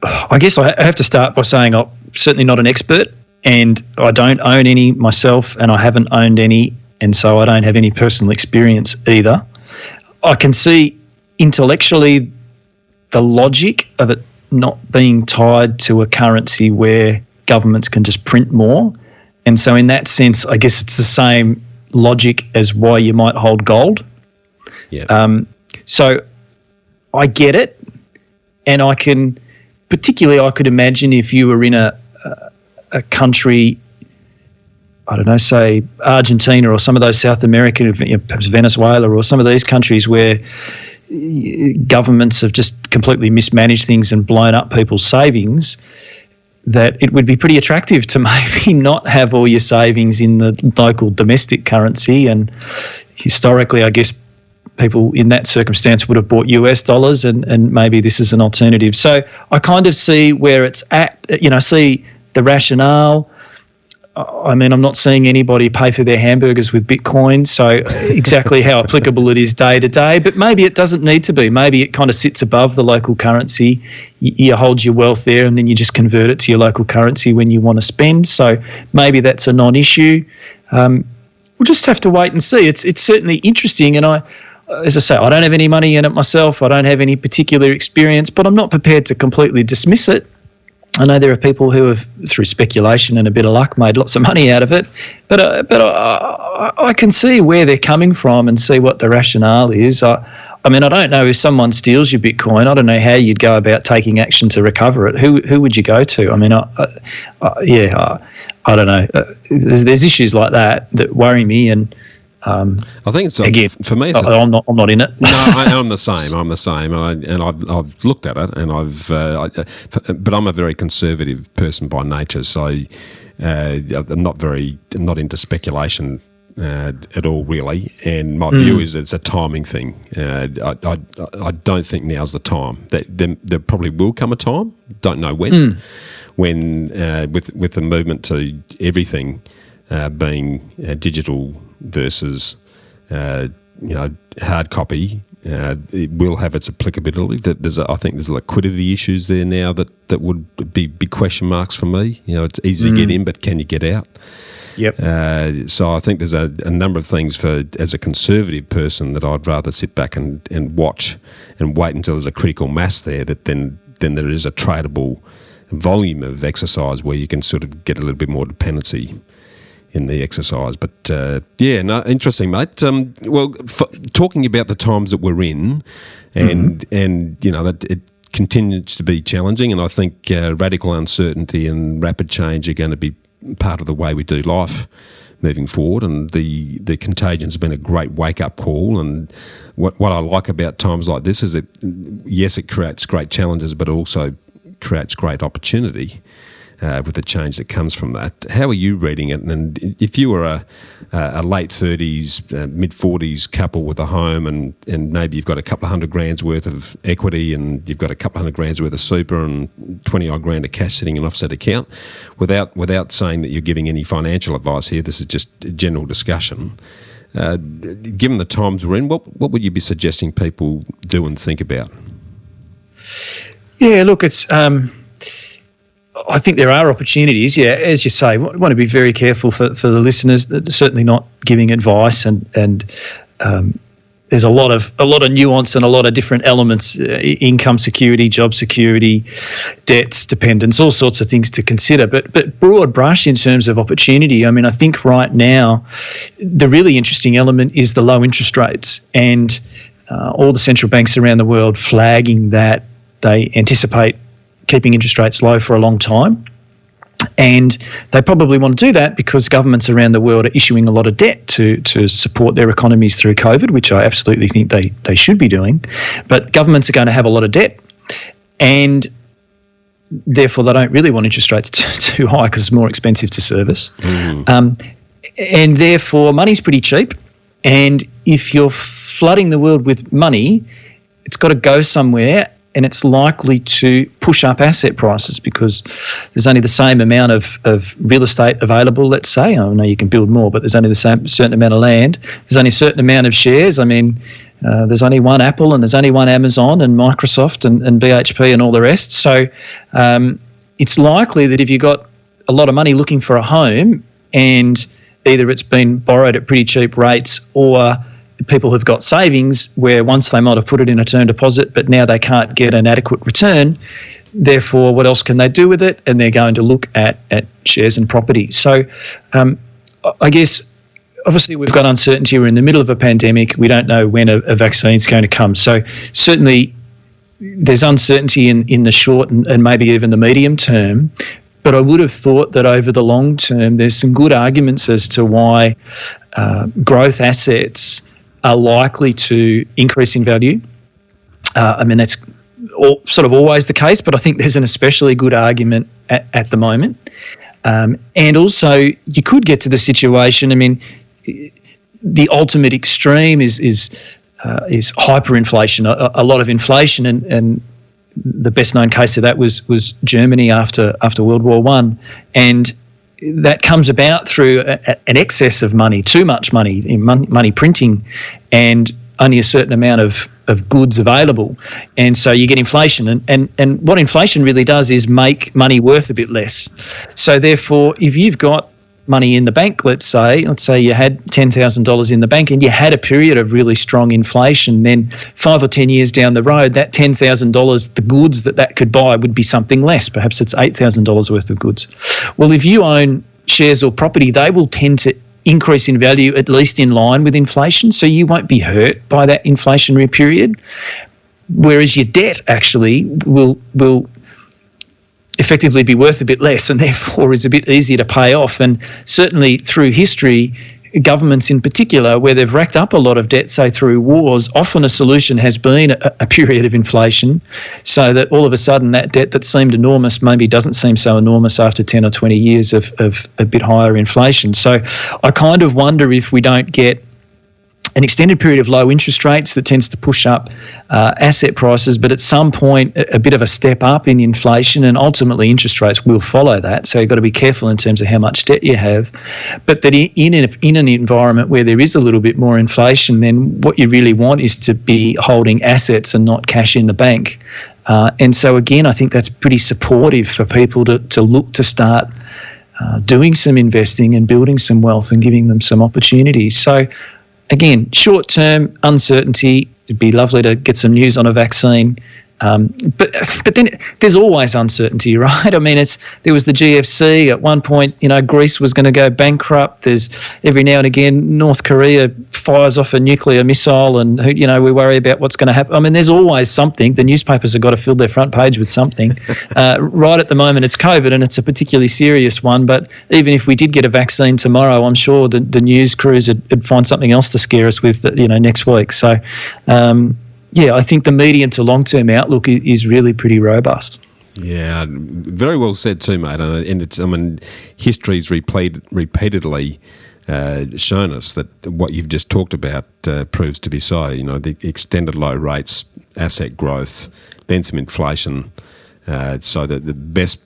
I guess I have to start by saying I'm certainly not an expert, and I don't own any myself, and I haven't owned any, and so I don't have any personal experience either. I can see intellectually the logic of it not being tied to a currency where governments can just print more. And so in that sense, I guess it's the same logic as why you might hold gold. Yeah. So I get it, and I could imagine if you were in a country, I don't know, say Argentina or some of those South American, perhaps Venezuela or some of these countries where governments have just completely mismanaged things and blown up people's savings, that it would be pretty attractive to maybe not have all your savings in the local domestic currency. And historically, I guess people in that circumstance would have bought US dollars, and maybe this is an alternative. So I kind of see where it's at, see the rationale. I mean, I'm not seeing anybody pay for their hamburgers with Bitcoin, so exactly how applicable it is day to day, but maybe it doesn't need to be. Maybe it kind of sits above the local currency. You hold your wealth there, and then you just convert it to your local currency when you want to spend. So maybe that's a non-issue. We'll just have to wait and see. It's certainly interesting, and as I say, I don't have any money in it myself. I don't have any particular experience, but I'm not prepared to completely dismiss it. I know there are people who have, through speculation and a bit of luck, made lots of money out of it, but I can see where they're coming from and see what the rationale is. I mean, I don't know if someone steals your Bitcoin. I don't know how you'd go about taking action to recover it. Who would you go to? I mean, I don't know. There's issues like that worry me, and I think it's again for me. I'm not in it. No, I'm the same. And I've looked at it, and but I'm a very conservative person by nature, so I'm not into speculation at all, really. And my view is it's a timing thing. I don't think now's the time. There probably will come a time. Don't know when. When with the movement to everything being digital versus hard copy, it will have its applicability. I think there's liquidity issues there now that would be big question marks for me. It's easy to get in, but can you get out? Yep. So I think there's a number of things as a conservative person that I'd rather sit back and watch and wait until there's a critical mass there, that then there is a tradable volume of exercise where you can sort of get a little bit more dependency in the exercise. But interesting, mate. Talking about the times that we're in, and that it continues to be challenging, and I think radical uncertainty and rapid change are going to be part of the way we do life moving forward. And the contagion's been a great wake up call. And what I like about times like this is that yes, it creates great challenges, but also creates great opportunity. With the change that comes from that. How are you reading it? And if you were a late 30s, mid 40s couple with a home, and maybe you've got a couple of $100,000 worth of equity, and you've got a couple of $100,000 worth of super and 20 odd grand of cash sitting in an offset account, without saying that you're giving any financial advice here, this is just a general discussion. Given the times we're in, what would you be suggesting people do and think about? Yeah, look, it's I think there are opportunities. Yeah, as you say, we want to be very careful for the listeners. Certainly not giving advice, and there's a lot of nuance and a lot of different elements: income security, job security, debts, dependence, all sorts of things to consider. But broad brush in terms of opportunity, I mean, I think right now the really interesting element is the low interest rates, and all the central banks around the world flagging that they anticipate keeping interest rates low for a long time. And they probably want to do that because governments around the world are issuing a lot of debt to support their economies through COVID, which I absolutely think they should be doing. But governments are going to have a lot of debt, and therefore they don't really want interest rates too high because it's more expensive to service. And therefore money's pretty cheap. And if you're flooding the world with money, it's got to go somewhere, and it's likely to push up asset prices because there's only the same amount of real estate available, let's say. I know you can build more, but there's only the same certain amount of land. There's only a certain amount of shares. I mean, there's only one Apple and there's only one Amazon and Microsoft and BHP and all the rest. So it's likely that if you've got a lot of money looking for a home, and either it's been borrowed at pretty cheap rates, or people who've got savings where once they might have put it in a term deposit, but now they can't get an adequate return. Therefore, what else can they do with it? And they're going to look at shares and property. So I guess, obviously, we've got uncertainty. We're in the middle of a pandemic. We don't know when a vaccine's going to come. So certainly there's uncertainty in the short and maybe even the medium term. But I would have thought that over the long term, there's some good arguments as to why growth assets are likely to increase in value. I mean, that's sort of always the case, but I think there's an especially good argument at the moment. And also, you could get to the situation, I mean, the ultimate extreme is hyperinflation, a lot of inflation, and the best known case of that was Germany after World War I. And that comes about through an excess of money, too much money, money printing, and only a certain amount of goods available. And so you get inflation. And what inflation really does is make money worth a bit less. So therefore, if you've got money in the bank, let's say you had $10,000 in the bank and you had a period of really strong inflation, then 5 or 10 years down the road, that $10,000, the goods that could buy would be something less. Perhaps it's $8,000 worth of goods. Well, if you own shares or property, they will tend to increase in value at least in line with inflation, so you won't be hurt by that inflationary period. Whereas your debt actually will effectively be worth a bit less, and therefore is a bit easier to pay off. And certainly through history, governments in particular, where they've racked up a lot of debt, say through wars, often a solution has been a period of inflation, so that all of a sudden that debt that seemed enormous maybe doesn't seem so enormous after 10 or 20 years of a bit higher inflation. So I kind of wonder if we don't get an extended period of low interest rates that tends to push up asset prices, but at some point a bit of a step up in inflation, and ultimately interest rates will follow that. So you've got to be careful in terms of how much debt you have. But that in an environment where there is a little bit more inflation, then what you really want is to be holding assets and not cash in the bank. And so again, I think that's pretty supportive for people to look to start doing some investing and building some wealth and giving them some opportunities. So again, short-term uncertainty. It'd be lovely to get some news on a vaccine. But then there's always uncertainty, right? I mean, there was the GFC at one point. Greece was going to go bankrupt. There's every now and again North Korea fires off a nuclear missile, and we worry about what's going to happen. I mean, there's always something. The newspapers have got to fill their front page with something. Right at the moment, it's COVID, and it's a particularly serious one. But even if we did get a vaccine tomorrow, I'm sure the news crews would find something else to scare us with, next week. So. Yeah, I think the medium to long-term outlook is really pretty robust. Yeah, very well said too, mate. And it's, history's repeatedly shown us that what you've just talked about proves to be so. The extended low rates, asset growth, then some inflation. So that the best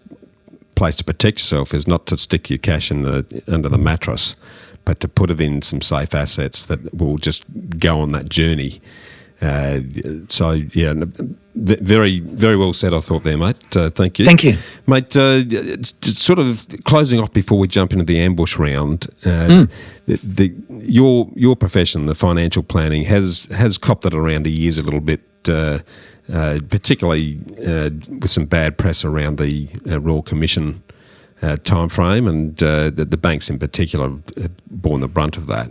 place to protect yourself is not to stick your cash under the mattress, but to put it in some safe assets that will just go on that journey. Very, very well said, I thought there, mate. Thank you. Thank you. Mate, sort of closing off before we jump into the ambush round, your profession, the financial planning, has copped it around the years a little bit, particularly with some bad press around the Royal Commission time frame, and the banks in particular have borne the brunt of that.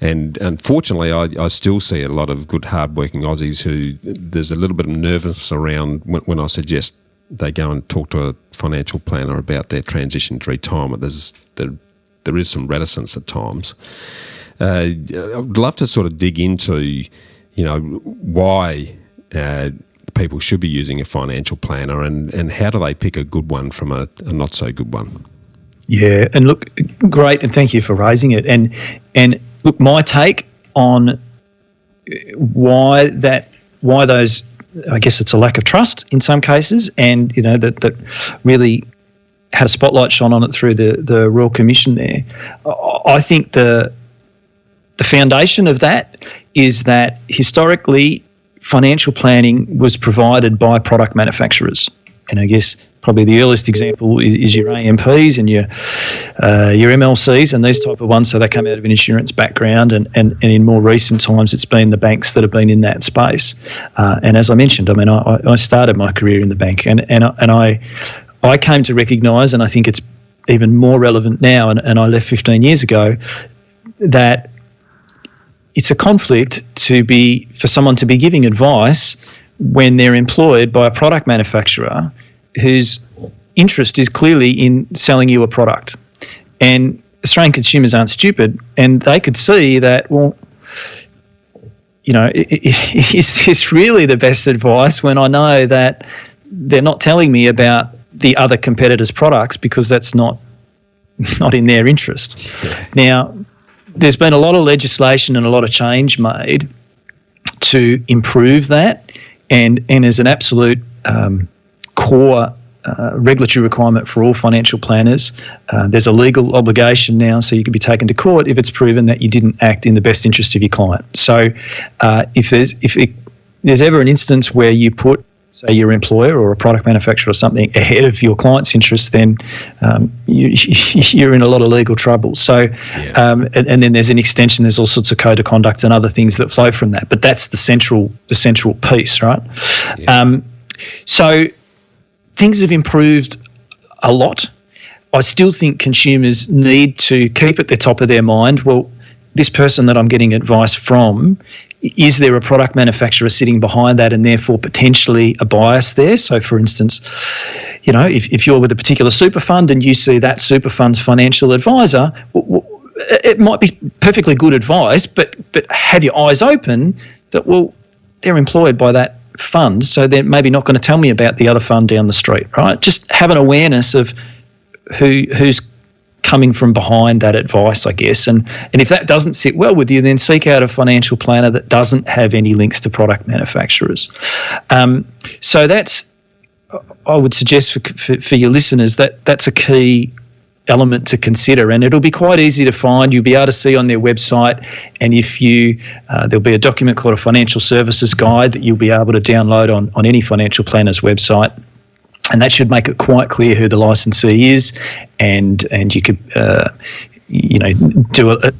And unfortunately, I still see a lot of good, hard-working Aussies who there's a little bit of nervousness around when I suggest they go and talk to a financial planner about their transition to retirement. There is some reticence at times. I'd love to sort of dig into, why people should be using a financial planner, and how do they pick a good one from a not so good one? Yeah, and look, great, and thank you for raising it. And look, my take on why those, I guess it's a lack of trust in some cases, and that really had a spotlight shone on it through the Royal Commission there. I think the foundation of that is that historically financial planning was provided by product manufacturers. And I guess probably the earliest example is your AMPs and your MLCs and these type of ones. So they come out of an insurance background, and in more recent times it's been the banks that have been in that space. And as I mentioned, I mean, I started my career in the bank, and I came to recognise, and I think it's even more relevant now, and I left 15 years ago, that it's a conflict for someone to be giving advice when they're employed by a product manufacturer whose interest is clearly in selling you a product. And Australian consumers aren't stupid, and they could see that, well, is this really the best advice when I know that they're not telling me about the other competitors' products because that's not in their interest. Yeah. Now, there's been a lot of legislation and a lot of change made to improve that, and as an absolute core regulatory requirement for all financial planners, there's a legal obligation now, so you can be taken to court if it's proven that you didn't act in the best interest of your client. So if there's ever an instance where you put, say, your employer or a product manufacturer or something ahead of your client's interests, then you're in a lot of legal trouble. So, and then there's an extension. There's all sorts of code of conduct and other things that flow from that. But that's the central piece, right? Yeah. So things have improved a lot. I still think consumers need to keep at the top of their mind, well, this person that I'm getting advice from, is there a product manufacturer sitting behind that and therefore potentially a bias there? So, for instance, if you're with a particular super fund and you see that super fund's financial advisor, it might be perfectly good advice, but have your eyes open that, well, they're employed by that fund, so they're maybe not going to tell me about the other fund down the street, right? Just have an awareness of who's coming from behind that advice, I guess. And if that doesn't sit well with you, then seek out a financial planner that doesn't have any links to product manufacturers. So that's, I would suggest for your listeners, that's a key element to consider, and it'll be quite easy to find. You'll be able to see on their website, and if you there'll be a document called a financial services guide that you'll be able to download on any financial planner's website. And that should make it quite clear who the licensee is, and you could do a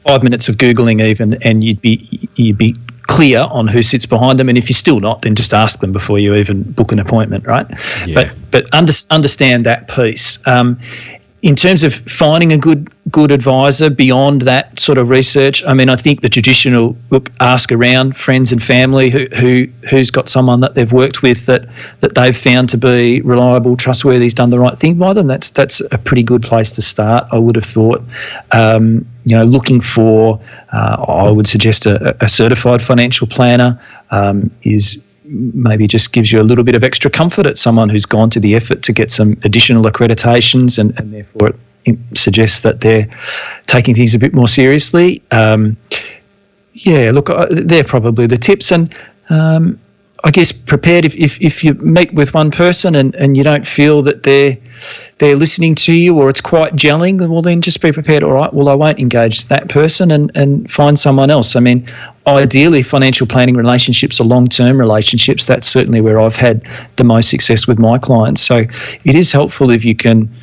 5 minutes of Googling even, and you'd be clear on who sits behind them. And if you're still not, then just ask them before you even book an appointment, right? Yeah. But understand that piece. In terms of finding a good advisor beyond that sort of research, I mean, I think the traditional ask around friends and family who's got someone that they've worked with that they've found to be reliable, trustworthy, has done the right thing by them. That's a pretty good place to start, I would have thought. Looking for, I would suggest a certified financial planner is maybe just gives you a little bit of extra comfort at someone who's gone to the effort to get some additional accreditations, and therefore it suggests that they're taking things a bit more seriously. They're probably the tips. And I guess, prepared if you meet with one person and you don't feel that they're listening to you or it's quite gelling, well, then just be prepared. All right, well, I won't engage that person and find someone else. I mean, ideally, financial planning relationships are long-term relationships. That's certainly where I've had the most success with my clients. So it is helpful if you can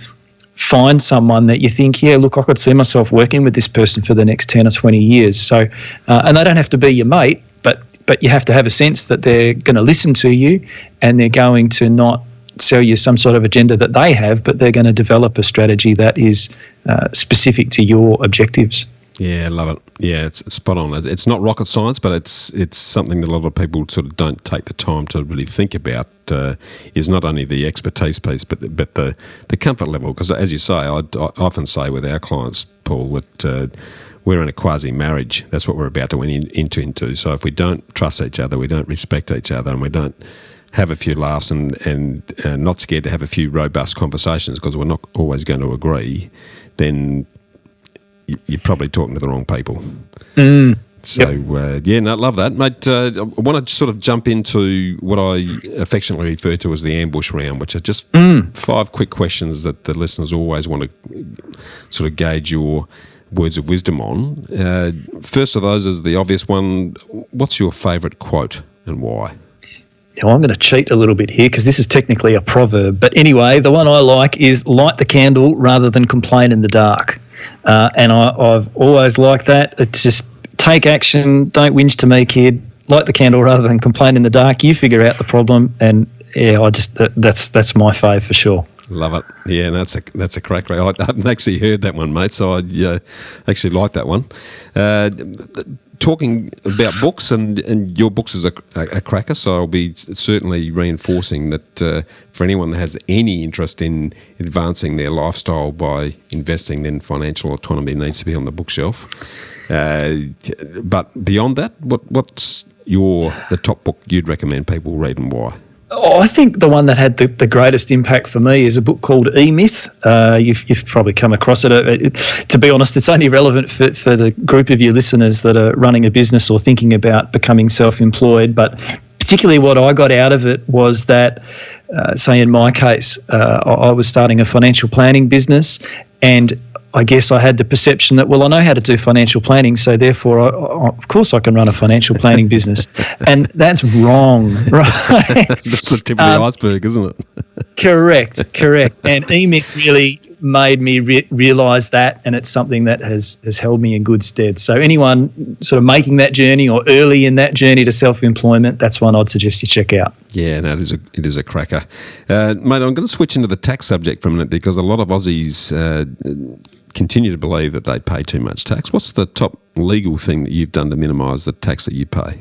find someone that you think, yeah, look, I could see myself working with this person for the next 10 or 20 years. So, and they don't have to be your mate, but you have to have a sense that they're going to listen to you and they're going to not sell you some sort of agenda that they have, but they're going to develop a strategy that is specific to your objectives. Yeah, I love it. Yeah, it's spot on. It's not rocket science, but it's something that a lot of people sort of don't take the time to really think about. Is not only the expertise piece, but the comfort level. Because as you say, I often say with our clients, Paul, that we're in a quasi-marriage. That's what we're about to enter into. So if we don't trust each other, we don't respect each other, and we don't have a few laughs and not scared to have a few robust conversations because we're not always going to agree, then you're probably talking to the wrong people. So, love that. Mate, I want to sort of jump into what I affectionately refer to as the ambush round, which are just 5 quick questions that the listeners always want to sort of gauge your words of wisdom on. First of those is the obvious one. What's your favourite quote and why? Now, I'm going to cheat a little bit here because this is technically a proverb. But anyway, the one I like is light the candle rather than complain in the dark. And I've always liked that. It's just take action, don't whinge to me, kid. Light the candle rather than complain in the dark. You figure out the problem. And yeah, that's my fave for sure. Love it. Yeah, and that's a cracker. I haven't actually heard that one, mate, so I actually like that one. Talking about books, and your books is a cracker, so I'll be certainly reinforcing that for anyone that has any interest in advancing their lifestyle by investing, then Financial Autonomy needs to be on the bookshelf. But beyond that, what's the top book you'd recommend people read and why? Oh, I think the one that had the greatest impact for me is a book called E-Myth. You've probably come across it. To be honest, it's only relevant for the group of your listeners that are running a business or thinking about becoming self-employed. But particularly what I got out of it was that, say in my case, I was starting a financial planning business, and I guess I had the perception that, well, I know how to do financial planning, so therefore, of course, I can run a financial planning business. And that's wrong, right? That's the tip of the iceberg, isn't it? Correct. And E-Myth really made me realise that, and it's something that has held me in good stead. So anyone sort of making that journey or early in that journey to self-employment, that's one I'd suggest you check out. Yeah, no, it is a cracker. Mate, I'm going to switch into the tax subject for a minute because a lot of Aussies continue to believe that they pay too much tax. What's the top legal thing that you've done to minimise the tax that you pay?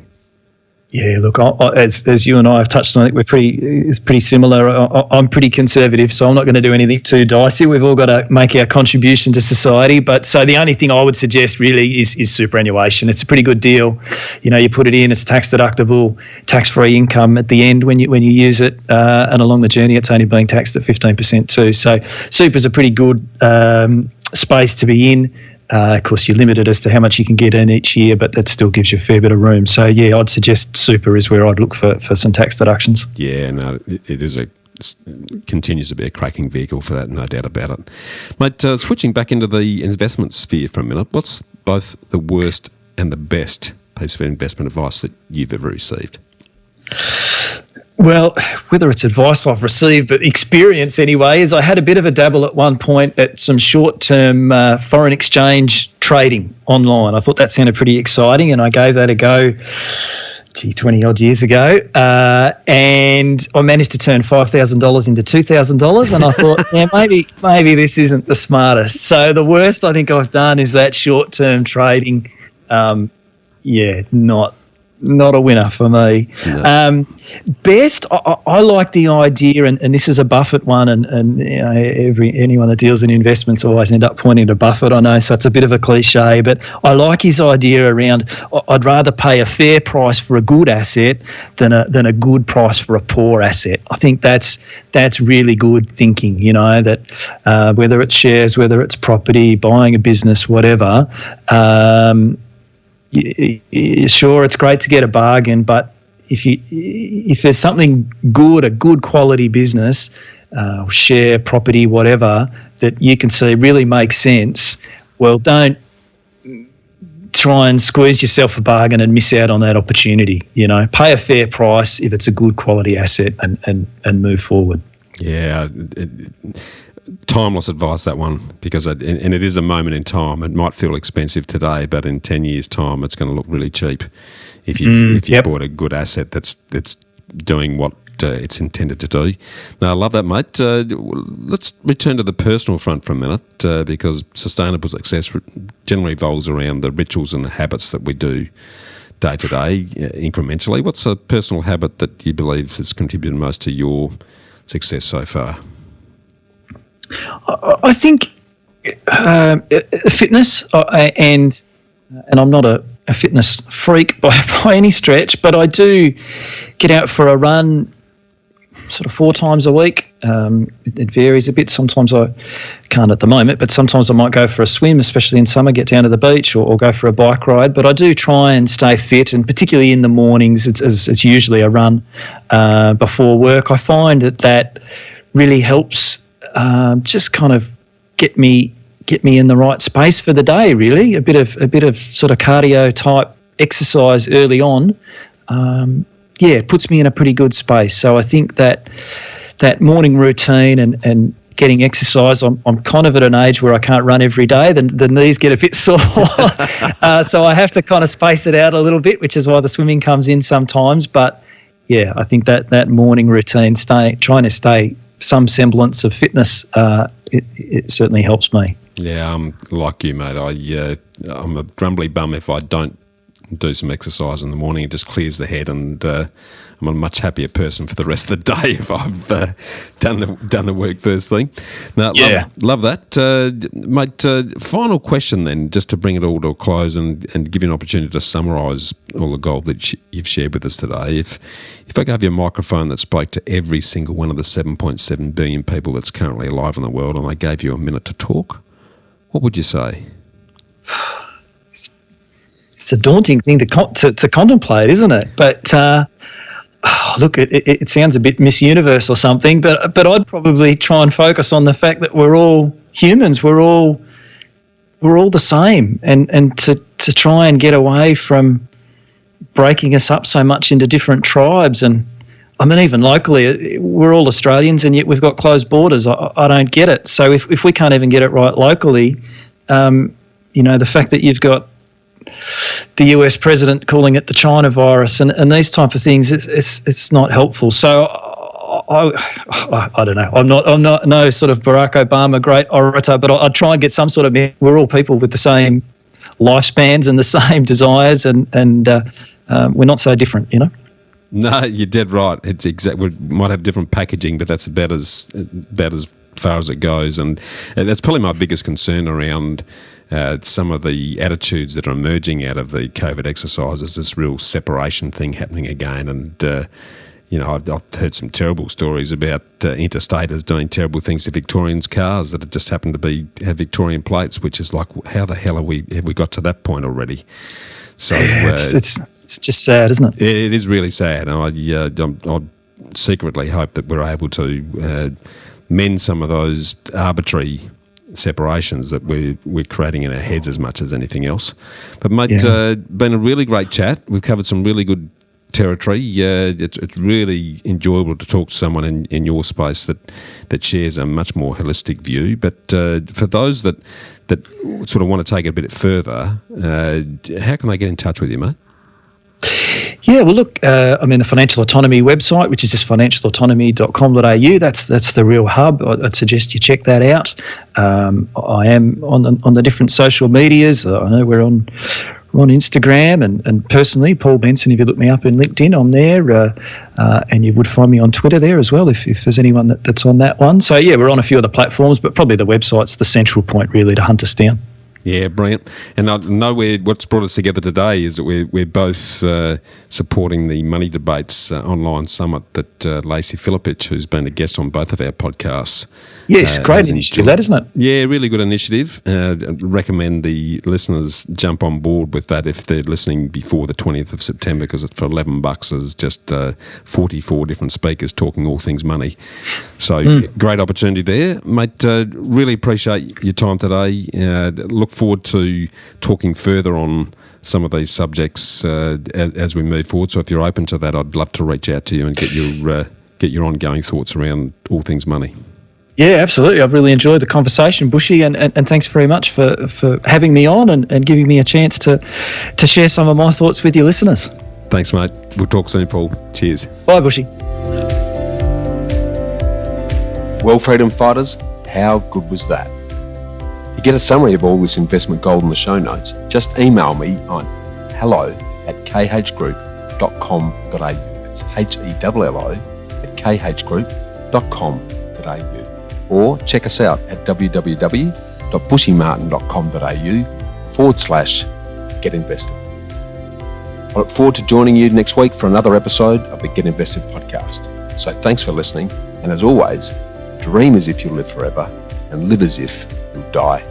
Yeah, look, as you and I have touched on it, it's pretty similar. I'm pretty conservative, so I'm not going to do anything too dicey. We've all got to make our contribution to society. But so the only thing I would suggest really is superannuation. It's a pretty good deal. You know, you put it in, it's tax deductible, tax-free income at the end when you use it, and along the journey, it's only being taxed at 15% too. So super's a pretty good space to be in. Of course, you're limited as to how much you can get in each year, but that still gives you a fair bit of room. So, yeah, I'd suggest super is where I'd look for some tax deductions. Yeah, no, it continues to be a cracking vehicle for that, no doubt about it. Mate, switching back into the investment sphere for a minute, what's both the worst and the best piece of investment advice that you've ever received? Well, whether it's advice I've received, but experience anyway, is I had a bit of a dabble at one point at some short-term foreign exchange trading online. I thought that sounded pretty exciting, and I gave that a go, 20-odd years ago, and I managed to turn $5,000 into $2,000, and I thought, yeah, maybe this isn't the smartest. So the worst I think I've done is that short-term trading. Not a winner for me. No. Best, I like the idea, and this is a Buffett one, and you know, anyone that deals in investments always end up pointing to Buffett. I know, so it's a bit of a cliche, but I like his idea around I'd rather pay a fair price for a good asset than a good price for a poor asset. I think that's really good thinking, you know, that whether it's shares, whether it's property, buying a business, whatever, sure, it's great to get a bargain, but if there's something good, a good quality business, share, property, whatever, that you can see really makes sense, well, don't try and squeeze yourself a bargain and miss out on that opportunity. Pay a fair price if it's a good quality asset and move forward. Yeah, timeless advice, that one, because and it is a moment in time. It might feel expensive today, but in 10 years' time, it's going to look really cheap if you bought a good asset that's doing what it's intended to do. Now, I love that, mate. Let's return to the personal front for a minute, because sustainable success generally revolves around the rituals and the habits that we do day to day, incrementally. What's a personal habit that you believe has contributed most to your success so far? I think fitness, and I'm not a fitness freak by any stretch, but I do get out for a run sort of 4 times a week. It varies a bit. Sometimes I can't at the moment, but sometimes I might go for a swim, especially in summer, get down to the beach, or go for a bike ride. But I do try and stay fit, and particularly in the mornings, it's usually a run before work. I find that really helps just kind of get me in the right space for the day. Really, a bit of sort of cardio type exercise early on. It puts me in a pretty good space. So I think that morning routine and getting exercise, I'm kind of at an age where I can't run every day. The knees get a bit sore. So I have to kind of space it out a little bit, which is why the swimming comes in sometimes. But yeah, I think that morning routine, trying to stay some semblance of fitness, it certainly helps me. Yeah, I'm like you, mate. I'm a grumbly bum if I don't do some exercise in the morning. It just clears the head, and I'm a much happier person for the rest of the day if I've done the work first thing. Now, love that, mate. Final question then, just to bring it all to a close and give you an opportunity to summarise all the gold that you've shared with us today. If I gave you a microphone that spoke to every single one of the 7.7 billion people that's currently alive in the world, and I gave you a minute to talk, what would you say? It's a daunting thing to contemplate, isn't it? But look, it sounds a bit Miss Universe or something, but I'd probably try and focus on the fact that we're all humans. We're all the same, and to try and get away from breaking us up so much into different tribes. And I mean, even locally, we're all Australians, and yet we've got closed borders. I don't get it. So if we can't even get it right locally, the fact that you've got the US president calling it the China virus and these type of things, it's not helpful. So I don't know. I'm not no sort of Barack Obama great orator, but I'd try and get some sort of. We're all people with the same lifespans and the same desires, and we're not so different, No, you're dead right. It's we might have different packaging, but that's about as far as it goes, and that's probably my biggest concern around some of the attitudes that are emerging out of the COVID exercises. This real separation thing happening again, and I've heard some terrible stories about interstaters doing terrible things to Victorians' cars that have just happened to have Victorian plates, which is like, how the hell have we got to that point already? So it's just sad, isn't it? It is really sad, and I secretly hope that we're able to mend some of those arbitrary separations that we're creating in our heads as much as anything else. But mate, been a really great chat. We've covered some really good territory. It's really enjoyable to talk to someone in your space that shares a much more holistic view. But for those that sort of want to take it a bit further, how can they get in touch with you, mate? Yeah, well, look, the Financial Autonomy website, which is just financialautonomy.com.au, that's the real hub. I'd suggest you check that out. I am on the different social medias. I know we're on Instagram, and personally, Paul Benson, if you look me up in LinkedIn, I'm there, and you would find me on Twitter there as well if there's anyone that's on that one. So, yeah, we're on a few other platforms, but probably the website's the central point, really, to hunt us down. Yeah, brilliant. And I know what's brought us together today is that we're both supporting the Money Debates online summit that Lacey Philippich, who's been a guest on both of our podcasts. Yes, great initiative, that, isn't it? Yeah, really good initiative. Recommend the listeners jump on board with that if they're listening before the 20th of September, because it's for $11. There's just 44 different speakers talking all things money. So great opportunity there. Mate, really appreciate your time today. Look forward to talking further on some of these subjects as we move forward. So if you're open to that, I'd love to reach out to you and get your ongoing thoughts around all things money. Yeah, absolutely. I've really enjoyed the conversation, Bushy, and thanks very much for having me on and giving me a chance to share some of my thoughts with your listeners. Thanks, mate. We'll talk soon, Paul. Cheers. Bye, Bushy. Well, freedom fighters, how good was that? To get a summary of all this investment gold in the show notes, just email me on hello@khgroup.com.au. That's hello@khgroup.com.au. Or check us out at www.bushymartin.com.au/get-invested. I look forward to joining you next week for another episode of the Get Invested podcast. So thanks for listening, and as always, dream as if you'll live forever and live as if you'll die